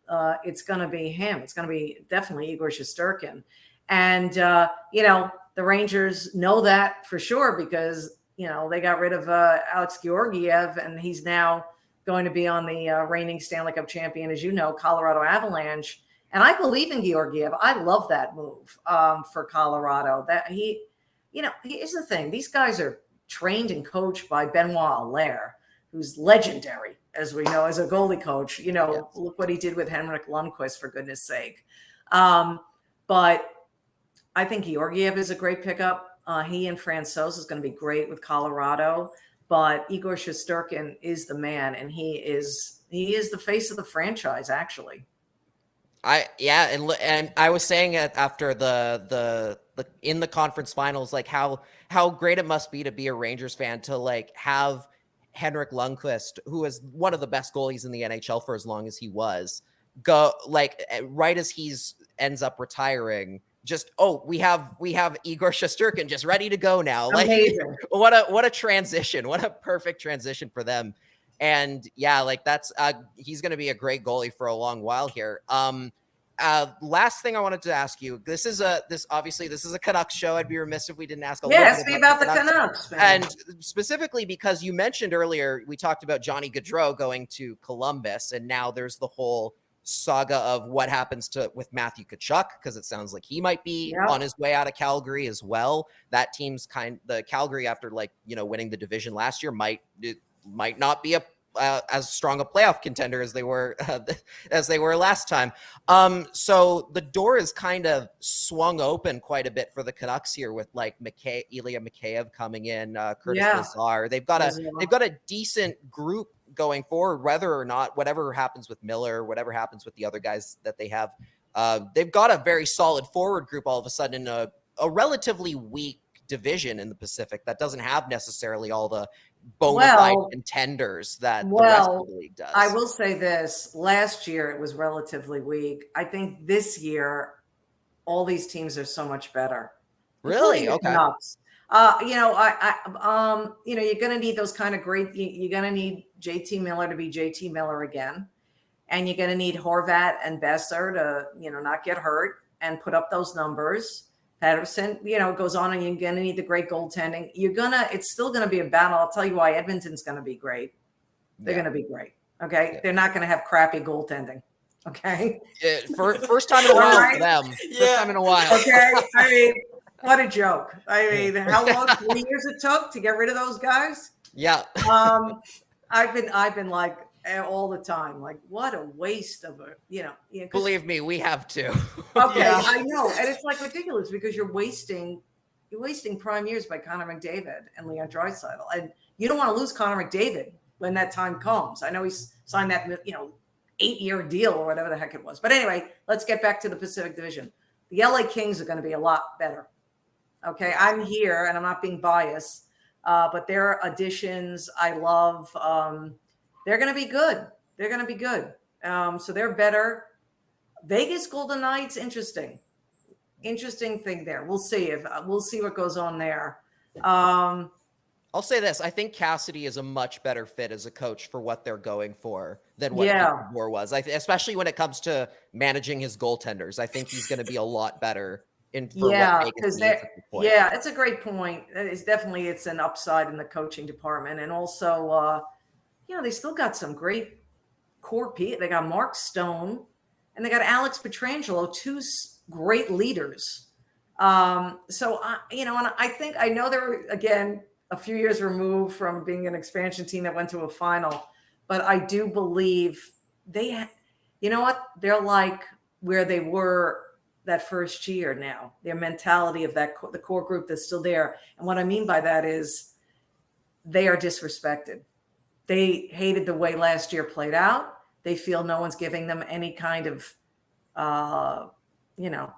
Speaker 5: it's going to be him. It's going to be definitely Igor Shesterkin. And, the Rangers know that for sure, because, they got rid of Alex Georgiev, and he's now going to be on the reigning Stanley Cup champion, as you know, Colorado Avalanche. And I believe in Georgiev. I love that move for Colorado. That here's the thing. These guys are trained and coached by Benoit Allaire, who's legendary, as we know, as a goalie coach. Yes. Look what he did with Henrik Lundqvist, for goodness sake. But I think Georgiev is a great pickup. He and Francouz is going to be great with Colorado. But Igor Shesterkin is the man, and he is the face of the franchise, actually.
Speaker 3: And I was saying it after the in the conference finals, like how great it must be to be a Rangers fan, to like have Henrik Lundqvist, who is one of the best goalies in the NHL for as long as he was, go like right as he's ends up retiring. Just we have Igor Shesterkin just ready to go now. Like,
Speaker 5: amazing.
Speaker 3: What a transition! What a perfect transition for them. And yeah, like that's he's going to be a great goalie for a long while here. Last thing I wanted to ask you, this is a Canucks show. I'd be remiss if we didn't ask a little
Speaker 5: Ask
Speaker 3: bit
Speaker 5: me about the Canucks, man.
Speaker 3: and specifically because you mentioned earlier, we talked about Johnny Gaudreau going to Columbus, and now there's the whole saga of what happens with Matthew Tkachuk, because it sounds like he might be on his way out of Calgary as well. That team's the Calgary, after winning the division last year, might not be as strong a playoff contender as they were last time. So the door is kind of swung open quite a bit for the Canucks here with like Ilya Mikheyev coming in, Curtis Lazar. They've got a decent group going forward, whether or not whatever happens with Miller, whatever happens with the other guys that they have. They've got a very solid forward group all of a sudden in a relatively weak division in the Pacific that doesn't have necessarily all the bona fide contenders that the rest of the league does.
Speaker 5: I will say this. Last year, it was relatively weak. I think this year, all these teams are so much better.
Speaker 3: Really? Okay.
Speaker 5: You're going to need those kind of great, you're going to need JT Miller to be JT Miller again. And you're going to need Horvat and Besser to, not get hurt and put up those numbers. Patterson, goes on, and you're going to need the great goaltending. It's still going to be a battle. I'll tell you why. Edmonton's going to be great. They're going to be great. Okay. Yeah. They're not going to have crappy goaltending. Okay.
Speaker 3: First time in a while for them. First time in a while.
Speaker 5: Okay. I mean, what a joke. I mean, how long, 3 years it took to get rid of those guys?
Speaker 3: Yeah.
Speaker 5: I've been like, all the time, like, what a waste of
Speaker 3: believe me, we have to.
Speaker 5: Okay, yeah. I know, and it's like ridiculous because you're wasting prime years by Connor McDavid and Leon Draisaitl, and you don't want to lose Connor McDavid when that time comes. I know he's signed that 8-year deal or whatever the heck it was, but anyway, let's get back to the Pacific Division. The LA Kings are going to be a lot better. Okay, I'm here and I'm not being biased, but their additions I love. They're going to be good. They're going to be good. So they're better. Vegas Golden Knights, interesting thing there. We'll see what goes on there.
Speaker 3: I'll say this. I think Cassidy is a much better fit as a coach for what they're going for than what Moore was. Especially when it comes to managing his goaltenders. I think he's going to be a lot better it's a great point. It's an upside in the coaching department. And also, they still got some great core people. They got Mark Stone and they got Alex Pietrangelo, two great leaders. And I think I know they're, again, a few years removed from being an expansion team that went to a final, but I do believe they're like where they were that first year now, their mentality of the core group that's still there. And what I mean by that is they are disrespected. They hated the way last year played out. They feel no one's giving them any kind of,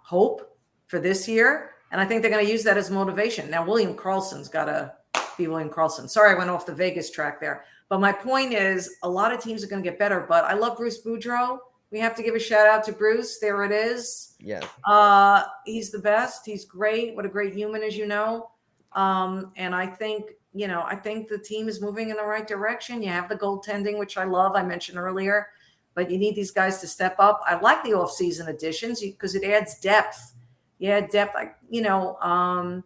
Speaker 3: hope for this year. And I think they're going to use that as motivation. Now, William Karlsson's got to be William Karlsson. Sorry, I went off the Vegas track there. But my point is a lot of teams are going to get better. But I love Bruce Boudreau. We have to give a shout out to Bruce. There it is. Yeah.
Speaker 5: He's the best. He's great. What a great human, as you know. And I think the team is moving in the right direction. You have the goaltending, which I love. I mentioned earlier, but you need these guys to step up. I like the offseason additions because it adds depth. Yeah, depth. We'll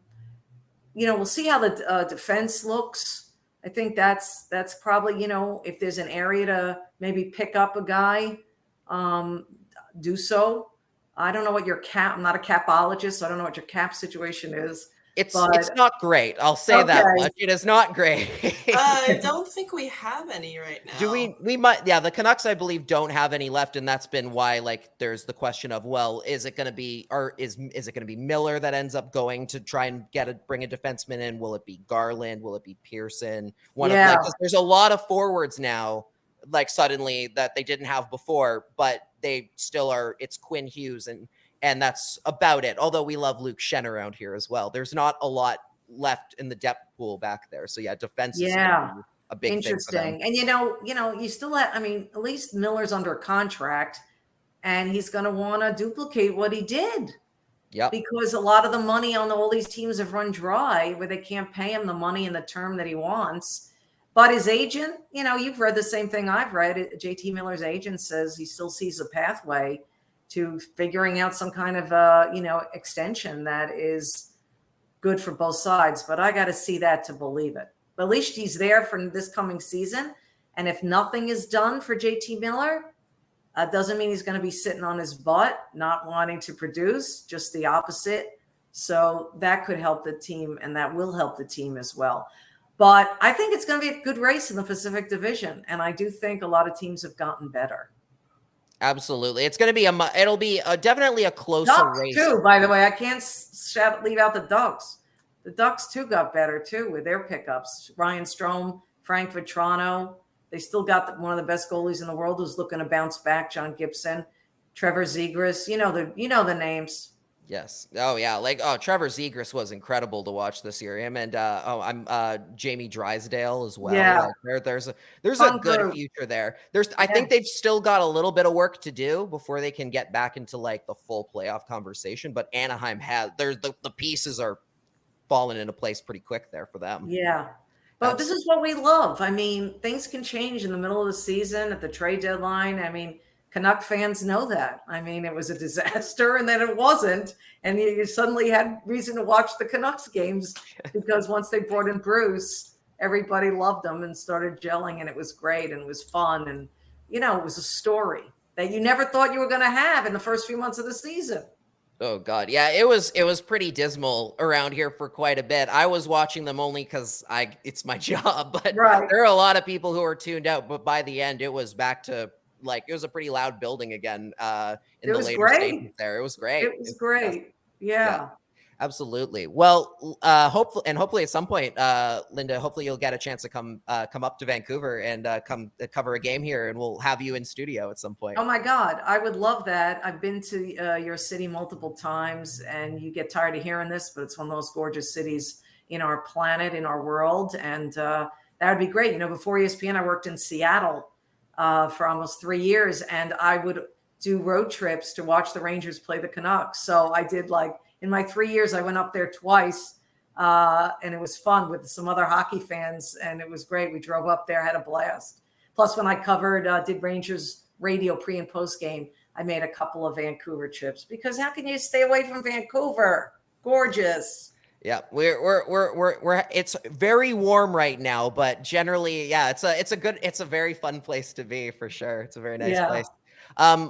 Speaker 5: see how the defense looks. I think that's probably, if there's an area to maybe pick up a guy, do so. I don't know what your cap. I'm not a capologist, so I don't know what your cap situation is.
Speaker 3: It's not great. I'll say that much. It is not great.
Speaker 4: I don't think we have any right now.
Speaker 3: Do we might, the Canucks, I believe, don't have any left, and that's been why, there's the question of, is it going to be, or is it going to be Miller that ends up going to try and bring a defenseman in? Will it be Garland? Will it be Pearson? There's a lot of forwards now, suddenly that they didn't have before, but they still are. It's Quinn Hughes and that's about it. Although we love Luke Shen around here as well. There's not a lot left in the depth pool back there. So defense is gonna be a big
Speaker 5: interesting
Speaker 3: thing for them.
Speaker 5: And you still have, at least Miller's under contract and he's going to want to duplicate what he did.
Speaker 3: Yeah.
Speaker 5: Because a lot of the money on all these teams have run dry where they can't pay him the money in the term that he wants. But his agent, you've read the same thing I've read. JT Miller's agent says he still sees a pathway to figuring out some kind of, extension that is good for both sides. But I got to see that to believe it. But at least he's there for this coming season. And if nothing is done for JT Miller, doesn't mean he's going to be sitting on his butt, not wanting to produce, just the opposite. So that could help the team, and that will help the team as well. But I think it's going to be a good race in the Pacific Division. And I do think a lot of teams have gotten better.
Speaker 3: Absolutely. It's going to be it'll be definitely a closer
Speaker 5: Ducks
Speaker 3: race.
Speaker 5: Too, by the way, I can't leave out the Ducks. The Ducks too got better too with their pickups. Ryan Strome, Frank Vetrano. They still got one of the best goalies in the world who's looking to bounce back. John Gibson, Trevor Zegras. You know the names.
Speaker 3: Yes. Oh yeah. Trevor Zegras was incredible to watch this year. Him and Jamie Drysdale as well.
Speaker 5: Yeah.
Speaker 3: There's a good
Speaker 5: group.
Speaker 3: future there. I think they've still got a little bit of work to do before they can get back into the full playoff conversation. But Anaheim the pieces are falling into place pretty quick there for them.
Speaker 5: Yeah. But this is what we love. I mean, things can change in the middle of the season at the trade deadline. I mean, Canuck fans know that. I mean, it was a disaster and then it wasn't. And you suddenly had reason to watch the Canucks games because once they brought in Bruce, everybody loved them and started gelling, and it was great and it was fun. And, it was a story that you never thought you were going to have in the first few months of the season.
Speaker 3: Oh God. Yeah, it was pretty dismal around here for quite a bit. I was watching them only because it's my job, but there are a lot of people who are tuned out. But by the end, it was back to it was a pretty loud building again in the later stages there. It was great.
Speaker 5: It was great. Yeah.
Speaker 3: Absolutely. Well, hopefully at some point, Linda, hopefully you'll get a chance to come up to Vancouver and come cover a game here, and we'll have you in studio at some point.
Speaker 5: Oh my God, I would love that. I've been to your city multiple times, and you get tired of hearing this, but it's one of those gorgeous cities in our planet, in our world, and that would be great. Before ESPN, I worked in Seattle for almost 3 years, and I would do road trips to watch the Rangers play the Canucks. So I did in my 3 years, I went up there twice, and it was fun with some other hockey fans, and it was great. We drove up there, had a blast. Plus, when I did Rangers radio pre and post game, I made a couple of Vancouver trips because how can you stay away from Vancouver? Gorgeous.
Speaker 3: Yeah, we're it's very warm right now, but generally, yeah, it's a very fun place to be for sure. It's a very nice place.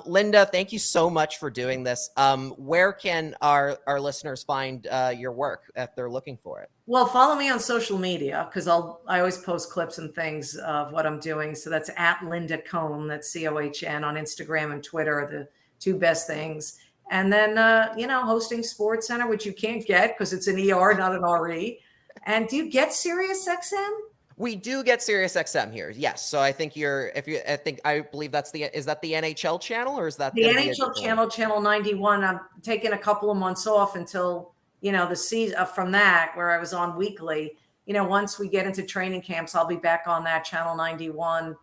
Speaker 3: Linda, thank you so much for doing this. Where can our listeners find your work if they're looking for it?
Speaker 5: Well, follow me on social media because I always post clips and things of what I'm doing. So that's at Linda Cohn, that's COHN on Instagram and Twitter are the two best things. And then, hosting SportsCenter, which you can't get because it's an ER, not an RE. And do you get SiriusXM?
Speaker 3: We do get SiriusXM here. Yes. So I think I believe is that the NHL channel, or is that
Speaker 5: the NHL channel, channel 91? I'm taking a couple of months off until, the season from that where I was on weekly. Once we get into training camps, I'll be back on that channel 91,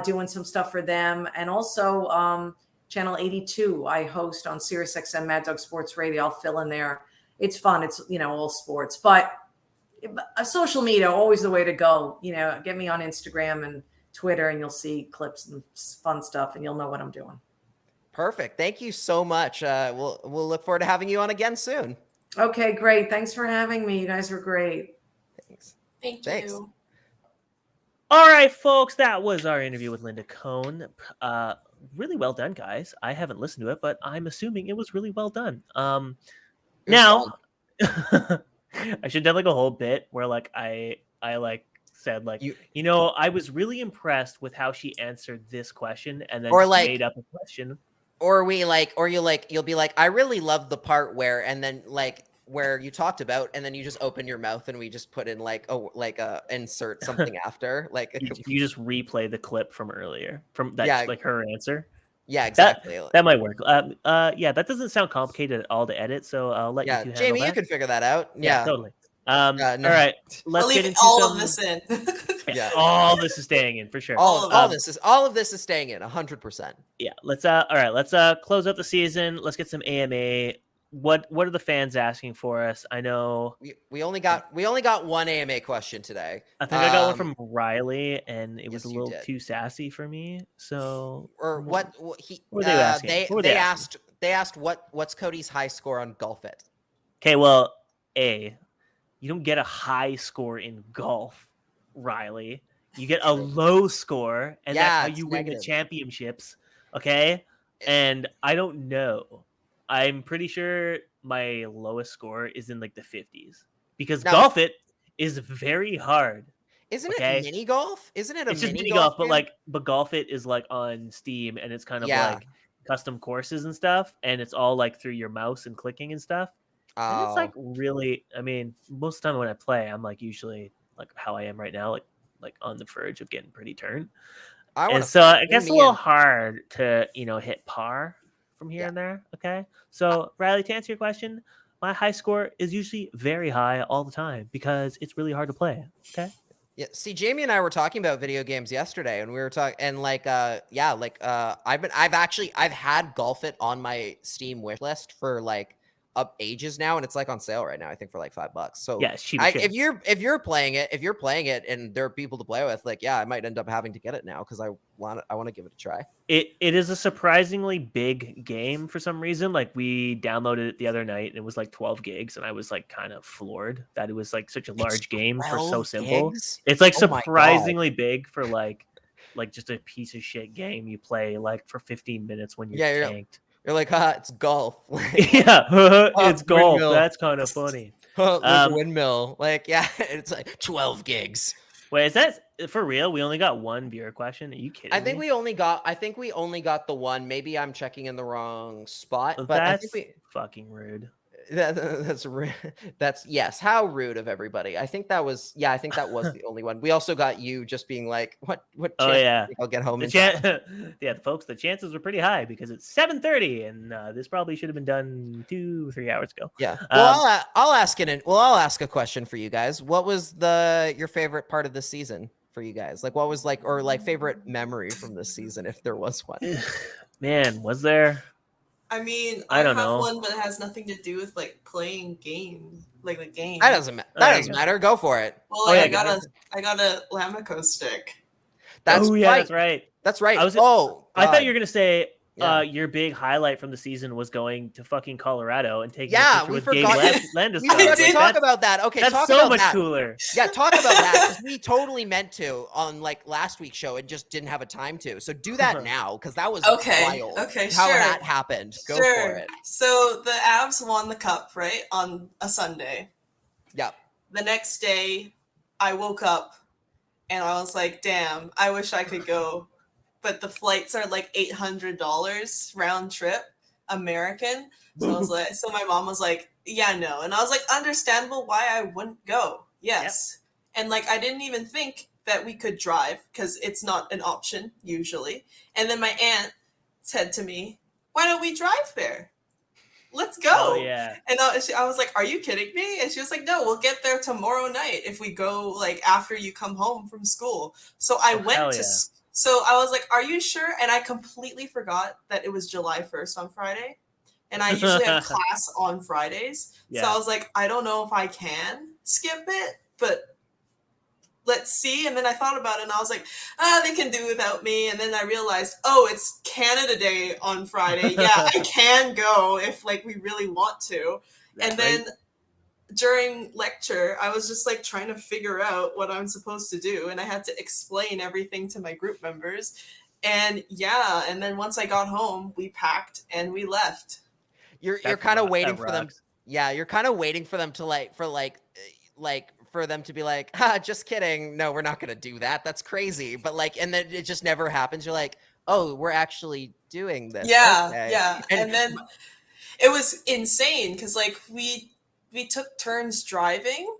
Speaker 5: doing some stuff for them. And also, channel 82, I host on SiriusXM Mad Dog Sports Radio. I'll fill in there. It's fun. It's, all sports, but social media, always the way to go. Get me on Instagram and Twitter and you'll see clips and fun stuff and you'll know what I'm doing.
Speaker 3: Perfect. Thank you so much. We'll look forward to having you on again soon.
Speaker 5: Okay, great. Thanks for having me. You guys were great.
Speaker 3: Thanks.
Speaker 4: Thank you.
Speaker 2: All right, folks, that was our interview with Linda Cohn. Really well done, guys. I haven't listened to it, but I'm assuming it was really well done. Now, I should have done a whole bit where I said I was really impressed with how she answered this question and then made up a question.
Speaker 3: Or you'll be like, I really love the part where, and then where you talked about, and then you just open your mouth and we just put in insert something after
Speaker 2: you just replay the clip from earlier from that, her answer.
Speaker 3: Yeah, exactly.
Speaker 2: That might work. That doesn't sound complicated at all to edit, so I'll let you two handle
Speaker 3: Jamie,
Speaker 2: that.
Speaker 3: you can figure that out.
Speaker 2: Yeah, totally. All right, let's get into
Speaker 4: all of this in.
Speaker 2: All this is staying in for sure.
Speaker 3: All of this is staying in 100%.
Speaker 2: Yeah, let's close out the season. Let's get some AMA what are the fans asking for us? I know
Speaker 3: we only got one AMA question today.
Speaker 2: I think I got one from Riley, and it was
Speaker 3: yes,
Speaker 2: a little too sassy for me. So,
Speaker 3: or what he
Speaker 2: were they asking?
Speaker 3: they asked what's Cody's high score on Golf It?
Speaker 2: Okay, well, you don't get a high score in golf, Riley. You get a low score, and that's how you win the championships. Okay, and I don't know. I'm pretty sure my lowest score is in like the 50s because Golf It is very hard.
Speaker 3: Isn't it mini golf? Isn't it
Speaker 2: it's just mini golf? But Golf It is like on Steam, and it's kind of like custom courses and stuff, and it's all like through your mouse and clicking and stuff. And it's like really, I mean, most of the time when I play, I'm like usually like how I am right now, like on the verge of getting pretty turned. And so I guess a little hard to hit par from here and there. Okay, so Riley, to answer your question, my high score is usually very high all the time because it's really hard to play. Okay.
Speaker 3: Yeah. See, Jamie and I were talking about video games yesterday, and we were talking, and I've had Golf It on my Steam wish list for like up ages now, and it's like on sale right now, I think for like $5. So
Speaker 2: yeah, it's cheap.
Speaker 3: If you're playing it and there are people to play with, like, I might end up having to get it now because I want to give it a try.
Speaker 2: It is a surprisingly big game for some reason. Like, we downloaded it the other night and it was like 12 gigs, and I was like kind of floored that it was like such a large game for so simple.
Speaker 3: Gigs?
Speaker 2: It's like surprisingly big for like just a piece of shit game you play like for 15 minutes when you're tanked.
Speaker 3: You're like, it's golf.
Speaker 2: It's golf. Windmill. That's kind of funny.
Speaker 3: Windmill. Like, it's like 12 gigs.
Speaker 2: Wait, is that for real? We only got one viewer question. Are you kidding?
Speaker 3: I think we only got the one. Maybe I'm checking in the wrong spot. But
Speaker 2: that's
Speaker 3: I think
Speaker 2: fucking rude.
Speaker 3: That's rude. Yes. How rude of everybody. I think that was the only one. We also got you just being like, what?
Speaker 2: Oh yeah,
Speaker 3: I'll get home.
Speaker 2: Folks, the chances were pretty high because it's 7:30, and this probably should have been done 2-3 hours ago.
Speaker 3: Yeah. Well, I'll ask a question for you guys. What was your favorite part of the season for you guys? Like, what was favorite memory from this season, if there was one?
Speaker 2: Man, was there?
Speaker 4: I mean,
Speaker 2: I don't
Speaker 4: have
Speaker 2: know.
Speaker 4: one, but it has nothing to do with like playing games, like the game.
Speaker 3: That doesn't matter. Go for it.
Speaker 4: Well, I got a Lamico stick.
Speaker 2: That's right.
Speaker 3: That's right.
Speaker 2: I thought you were gonna say your big highlight from the season was going to fucking Colorado and taking a picture with Gabe Landeskog.
Speaker 3: We forgot to talk about that. Okay,
Speaker 2: that's so much cooler.
Speaker 3: Yeah, talk about that, because we totally meant to on like last week's show and just didn't have a time to. So do that now, because that was wild.
Speaker 4: Okay,
Speaker 3: how that happened. Go for it.
Speaker 4: So the Avs won the cup, right, on a Sunday.
Speaker 3: Yeah.
Speaker 4: The next day, I woke up and I was like, "Damn, I wish I could go." But the flights are like $800 round trip American. So I was like, so my mom was like, yeah, no. And I was like, understandable why I wouldn't go. Yes. Yep. And like, I didn't even think that we could drive because it's not an option usually. And then my aunt said to me, why don't we drive there? Let's go.
Speaker 2: Oh, yeah. And
Speaker 4: I was like, are you kidding me? And she was like, no, we'll get there tomorrow night if we go like after you come home from school. So I went to So I was like, are you sure? And I completely forgot that it was July 1st on Friday. And I usually have class on Fridays. Yeah. So I was like, I don't know if I can skip it, but let's see. And then I thought about it and I was like, they can do without me. And then I realized, it's Canada Day on Friday. Yeah, I can go if like we really want to. And then during lecture, I was just like trying to figure out what I'm supposed to do. And I had to explain everything to my group members. And and then once I got home, we packed and we left.
Speaker 3: You're kind of waiting for them. Yeah, you're kind of waiting for them to for them to be like, just kidding. No, we're not going to do that. That's crazy. But like, and then it just never happens. You're like, oh, we're actually doing this.
Speaker 4: Yeah. Okay. Yeah. And then it was insane because like we took turns driving,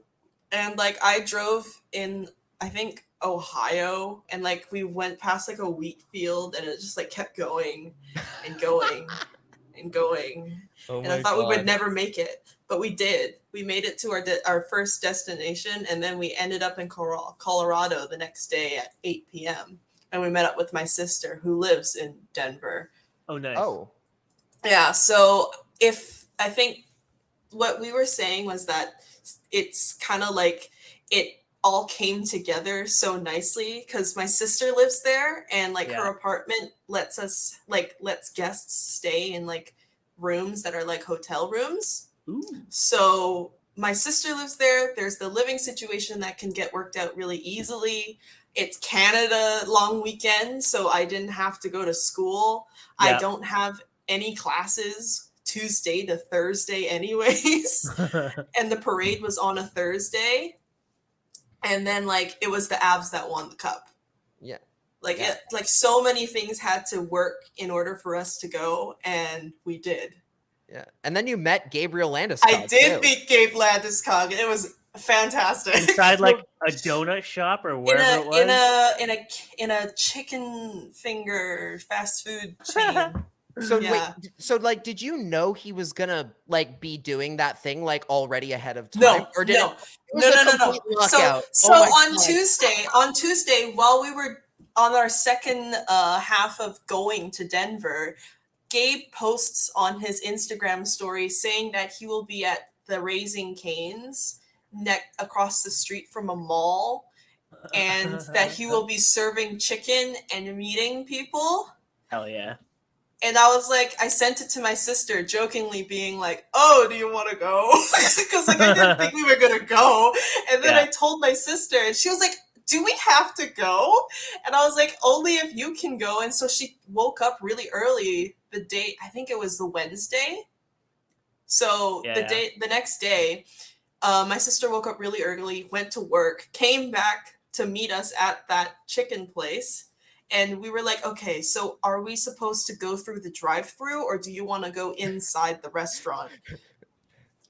Speaker 4: and like I drove in, I think, Ohio, and like we went past like a wheat field, and it just like kept going and going and going. And I thought we would never make it, but we did. We made it to our first destination, and then we ended up in Colorado the next day at 8 p.m. And we met up with my sister who lives in Denver.
Speaker 2: Oh, nice.
Speaker 3: Oh.
Speaker 4: Yeah, so if I think what we were saying was that it's kind of like it all came together so nicely because my sister lives there, and like her apartment lets guests stay in like rooms that are like hotel rooms.
Speaker 2: Ooh.
Speaker 4: So my sister lives there. There's the living situation that can get worked out really easily. It's Canada long weekend, so I didn't have to go to school. I don't have any classes Tuesday to Thursday anyways. And the parade was on a Thursday. And then like it was the Avs that won the cup.
Speaker 3: Yeah.
Speaker 4: Like so many things had to work in order for us to go, and we did.
Speaker 3: Yeah. And then you met Gabriel Landeskog.
Speaker 4: I did meet Gabe Landeskog. It was fantastic.
Speaker 2: Inside like a donut shop or wherever it was?
Speaker 4: In a chicken finger fast food chain.
Speaker 3: So wait, did you know he was gonna like be doing that thing like already ahead of time?
Speaker 4: No,
Speaker 3: or did
Speaker 4: no.
Speaker 3: No.
Speaker 4: So on Tuesday, while we were on our second half of going to Denver, Gabe posts on his Instagram story saying that he will be at the Raising Cane's across the street from a mall, and that he will be serving chicken and meeting people.
Speaker 2: Hell yeah.
Speaker 4: And I was like, I sent it to my sister jokingly being like, oh, do you want to go? Because like I didn't think we were going to go. And then I told my sister, and she was like, do we have to go? And I was like, only if you can go. And so she woke up really early the day, I think it was the Wednesday. So the next day, my sister woke up really early, went to work, came back to meet us at that chicken place. And we were like, okay, so are we supposed to go through the drive-thru, or do you want to go inside the restaurant?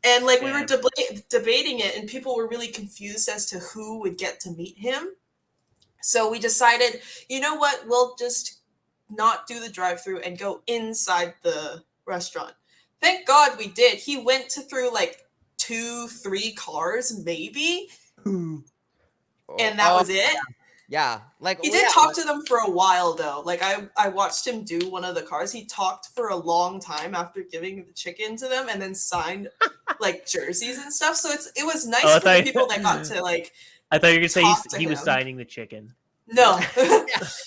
Speaker 4: And like we were debating it, and people were really confused as to who would get to meet him. So we decided, you know what, we'll just not do the drive-thru and go inside the restaurant. Thank God we did. He went through like 2-3 cars, maybe. And that was it.
Speaker 3: Yeah, like
Speaker 4: he did talk to them for a while though. Like I watched him do one of the cars. He talked for a long time after giving the chicken to them, and then signed like jerseys and stuff. So it was nice for the people that got to like.
Speaker 2: I thought you were gonna say he was signing the chicken.
Speaker 4: No,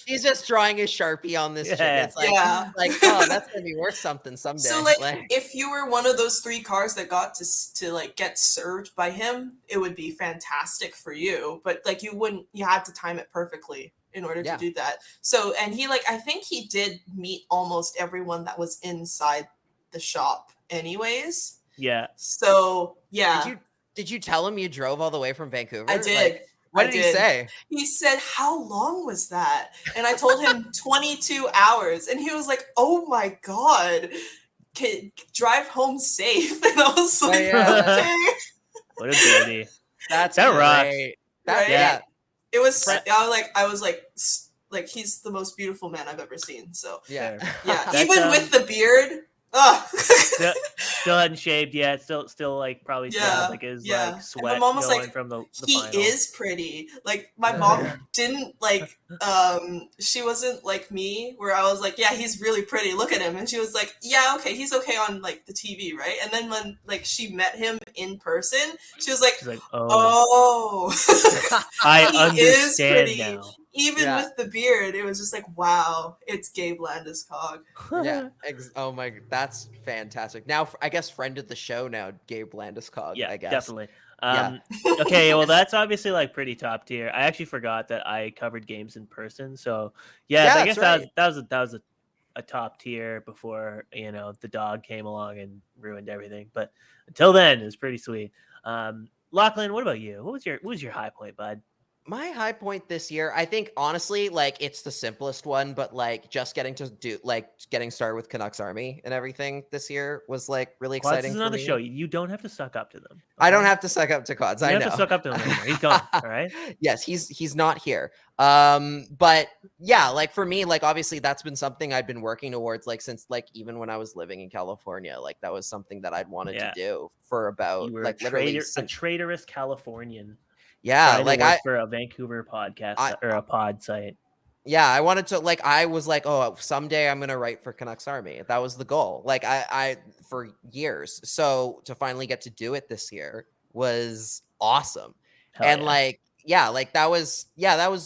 Speaker 3: he's just drawing his Sharpie on this chicken. It's like, oh, that's gonna be worth something someday.
Speaker 4: So like if you were one of those 3 cars that got to like get served by him, it would be fantastic for you. But like you had to time it perfectly in order to do that. So, and he I think he did meet almost everyone that was inside the shop anyways.
Speaker 2: Yeah.
Speaker 4: So yeah.
Speaker 3: Did you tell him you drove all the way from Vancouver?
Speaker 4: I did.
Speaker 3: What did he say?
Speaker 4: He said, how long was that? And I told him 22 hours. And he was like, oh my God, drive home safe. And I was like, okay.
Speaker 2: What a beauty.
Speaker 3: That
Speaker 2: right.
Speaker 4: Right? It was, I was like, he's the most beautiful man I've ever seen. So
Speaker 3: yeah.
Speaker 4: Even with the beard.
Speaker 2: Still hadn't shaved yet. Still like probably still like his like sweat
Speaker 4: and my mom was
Speaker 2: going
Speaker 4: like,
Speaker 2: from the
Speaker 4: he
Speaker 2: final.
Speaker 4: is pretty. Like my mom didn't like she wasn't like me where I was like, yeah, he's really pretty. Look at him. And she was like, yeah, okay, he's okay on like the TV, right? And then when like she met him in person, she was like, oh.
Speaker 2: I understand now.
Speaker 4: Even with the beard, it was just like, wow, it's Gabe Landeskog.
Speaker 3: Yeah. Oh my, that's fantastic. Now, I guess friend of the show now, Gabe Landeskog.
Speaker 2: Yeah,
Speaker 3: I guess.
Speaker 2: Definitely. Okay, well, that's obviously like pretty top tier. I actually forgot that I covered games in person, so I guess that was a top tier before the dog came along and ruined everything. But until then, it was pretty sweet. Lachlan, what about you? What was your high point, bud?
Speaker 3: My high point this year, I think honestly, like it's the simplest one, but like just getting started with Canucks Army and everything this year was like really exciting.
Speaker 2: This is another show. You don't have to suck up to them. Okay?
Speaker 3: I don't have to suck up to Cods. I know.
Speaker 2: You have to suck up to him anymore. He's gone. All right.
Speaker 3: Yes, he's not here. But yeah, like for me, like obviously that's been something I've been working towards like since like even when I was living in California, like that was something that I'd wanted to do for about like literally
Speaker 2: a traitorous Californian.
Speaker 3: Yeah, like
Speaker 2: I for a Vancouver podcast or a pod site.
Speaker 3: Yeah, I wanted to like I was like, oh, someday I'm gonna write for Canucks Army. That was the goal. Like I for years. So to finally get to do it this year was awesome.
Speaker 2: Hell
Speaker 3: And
Speaker 2: yeah.
Speaker 3: like, that was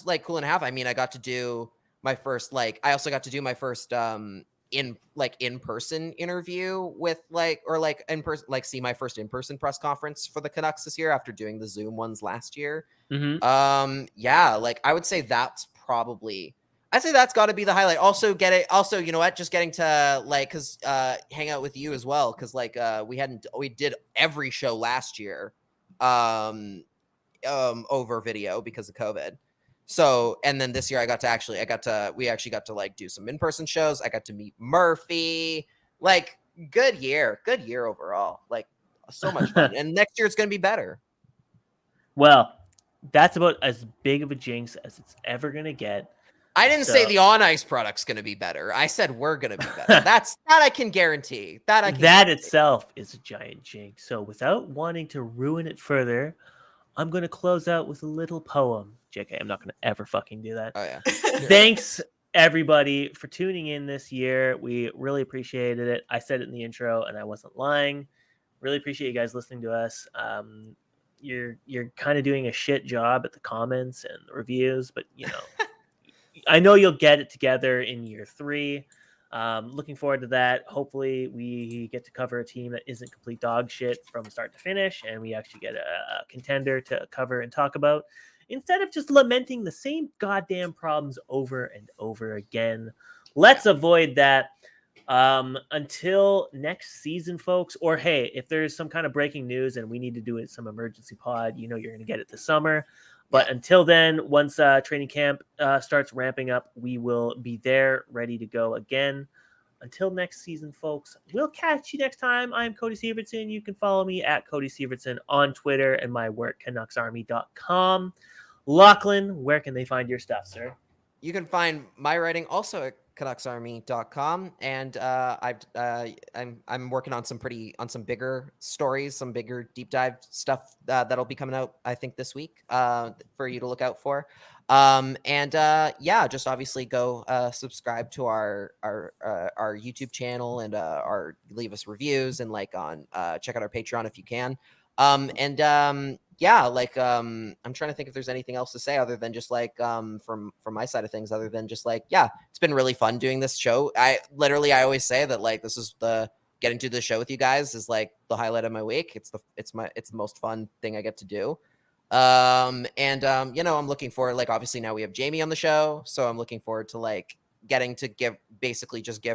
Speaker 3: like cool and a half. I mean, I got to do my first I also got to do my first in-person interview with in person, see my first in-person press conference for the Canucks this year after doing the Zoom ones last year. I would say I'd say that's got to be the highlight. Also, you know what? Just getting to hang out with you as well, because we did every show last year, over video because of COVID. So, and then this year we actually got to do some in-person shows. I got to meet Murphy. Good year overall. So much fun. And next year it's going to be better.
Speaker 2: Well, that's about as big of a jinx as it's ever going to get.
Speaker 3: I didn't say the on-ice product's going to be better. I said we're going to be better. that I can guarantee. That
Speaker 2: itself is a giant jinx. So without wanting to ruin it further, I'm going to close out with a little poem. JK, I'm not going to ever fucking do that.
Speaker 3: Oh, yeah.
Speaker 2: Thanks, everybody, for tuning in this year. We really appreciated it. I said it in the intro, and I wasn't lying. Really appreciate you guys listening to us. You're kind of doing a shit job at the comments and the reviews, but, I know you'll get it together in year 3. Looking forward to that. Hopefully we get to cover a team that isn't complete dog shit from start to finish, and we actually get a contender to cover and talk about instead of just lamenting the same goddamn problems over and over again. Let's avoid that until next season, folks. Or hey, if there's some kind of breaking news and we need to do some emergency pod, you're going to get it this summer. But until then, once training camp starts ramping up, we will be there ready to go again. Until next season, folks, we'll catch you next time. I'm Cody Sievertson. You can follow me at Cody Sievertson on Twitter and my work, CanucksArmy.com. Lachlan, where can they find your stuff, sir?
Speaker 3: You can find my writing also at CanucksArmy.com, and I'm working on some bigger stories, some bigger deep dive stuff that'll be coming out, I think, this week for you to look out for. Just obviously go subscribe to our YouTube channel and leave us reviews and check out our Patreon if you can. I'm trying to think if there's anything else to say other than just from my side of things, other than just it's been really fun doing this show. I always say that this is getting to the show with you guys is the highlight of my week. It's the most fun thing I get to do. I'm looking forward, obviously now we have Jamie on the show, so I'm looking forward to getting to give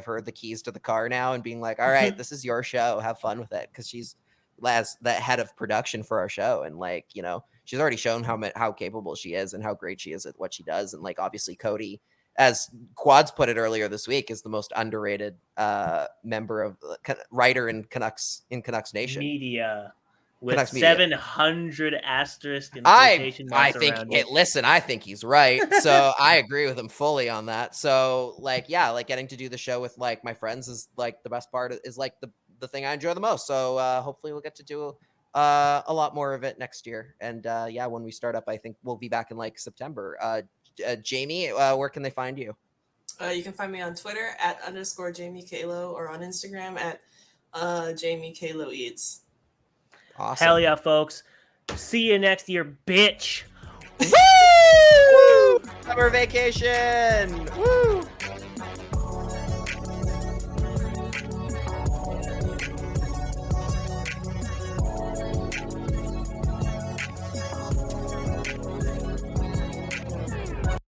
Speaker 3: her the keys to the car now and being all right, this is your show, have fun with it, because she's as the head of production for our show, and she's already shown how capable she is and how great she is at what she does. And obviously Cody, as Quads put it earlier this week, is the most underrated member of writer in Canucks Nation
Speaker 2: media with
Speaker 3: Canucks
Speaker 2: 700 asterisk and quotation marks around it.
Speaker 3: Listen, I think he's right, so I agree with him fully on that. So getting to do the show with my friends is the best part, is the thing I enjoy the most. So hopefully we'll get to do a lot more of it next year. And when we start up, I think we'll be back in September. Jamie, where can they find you?
Speaker 4: You can find me on Twitter at _Jamie Kalo, or on Instagram at Jamie Kalo Eats.
Speaker 3: Awesome.
Speaker 2: Hell yeah, folks. See you next year, bitch.
Speaker 3: Woo! Summer vacation. Woo!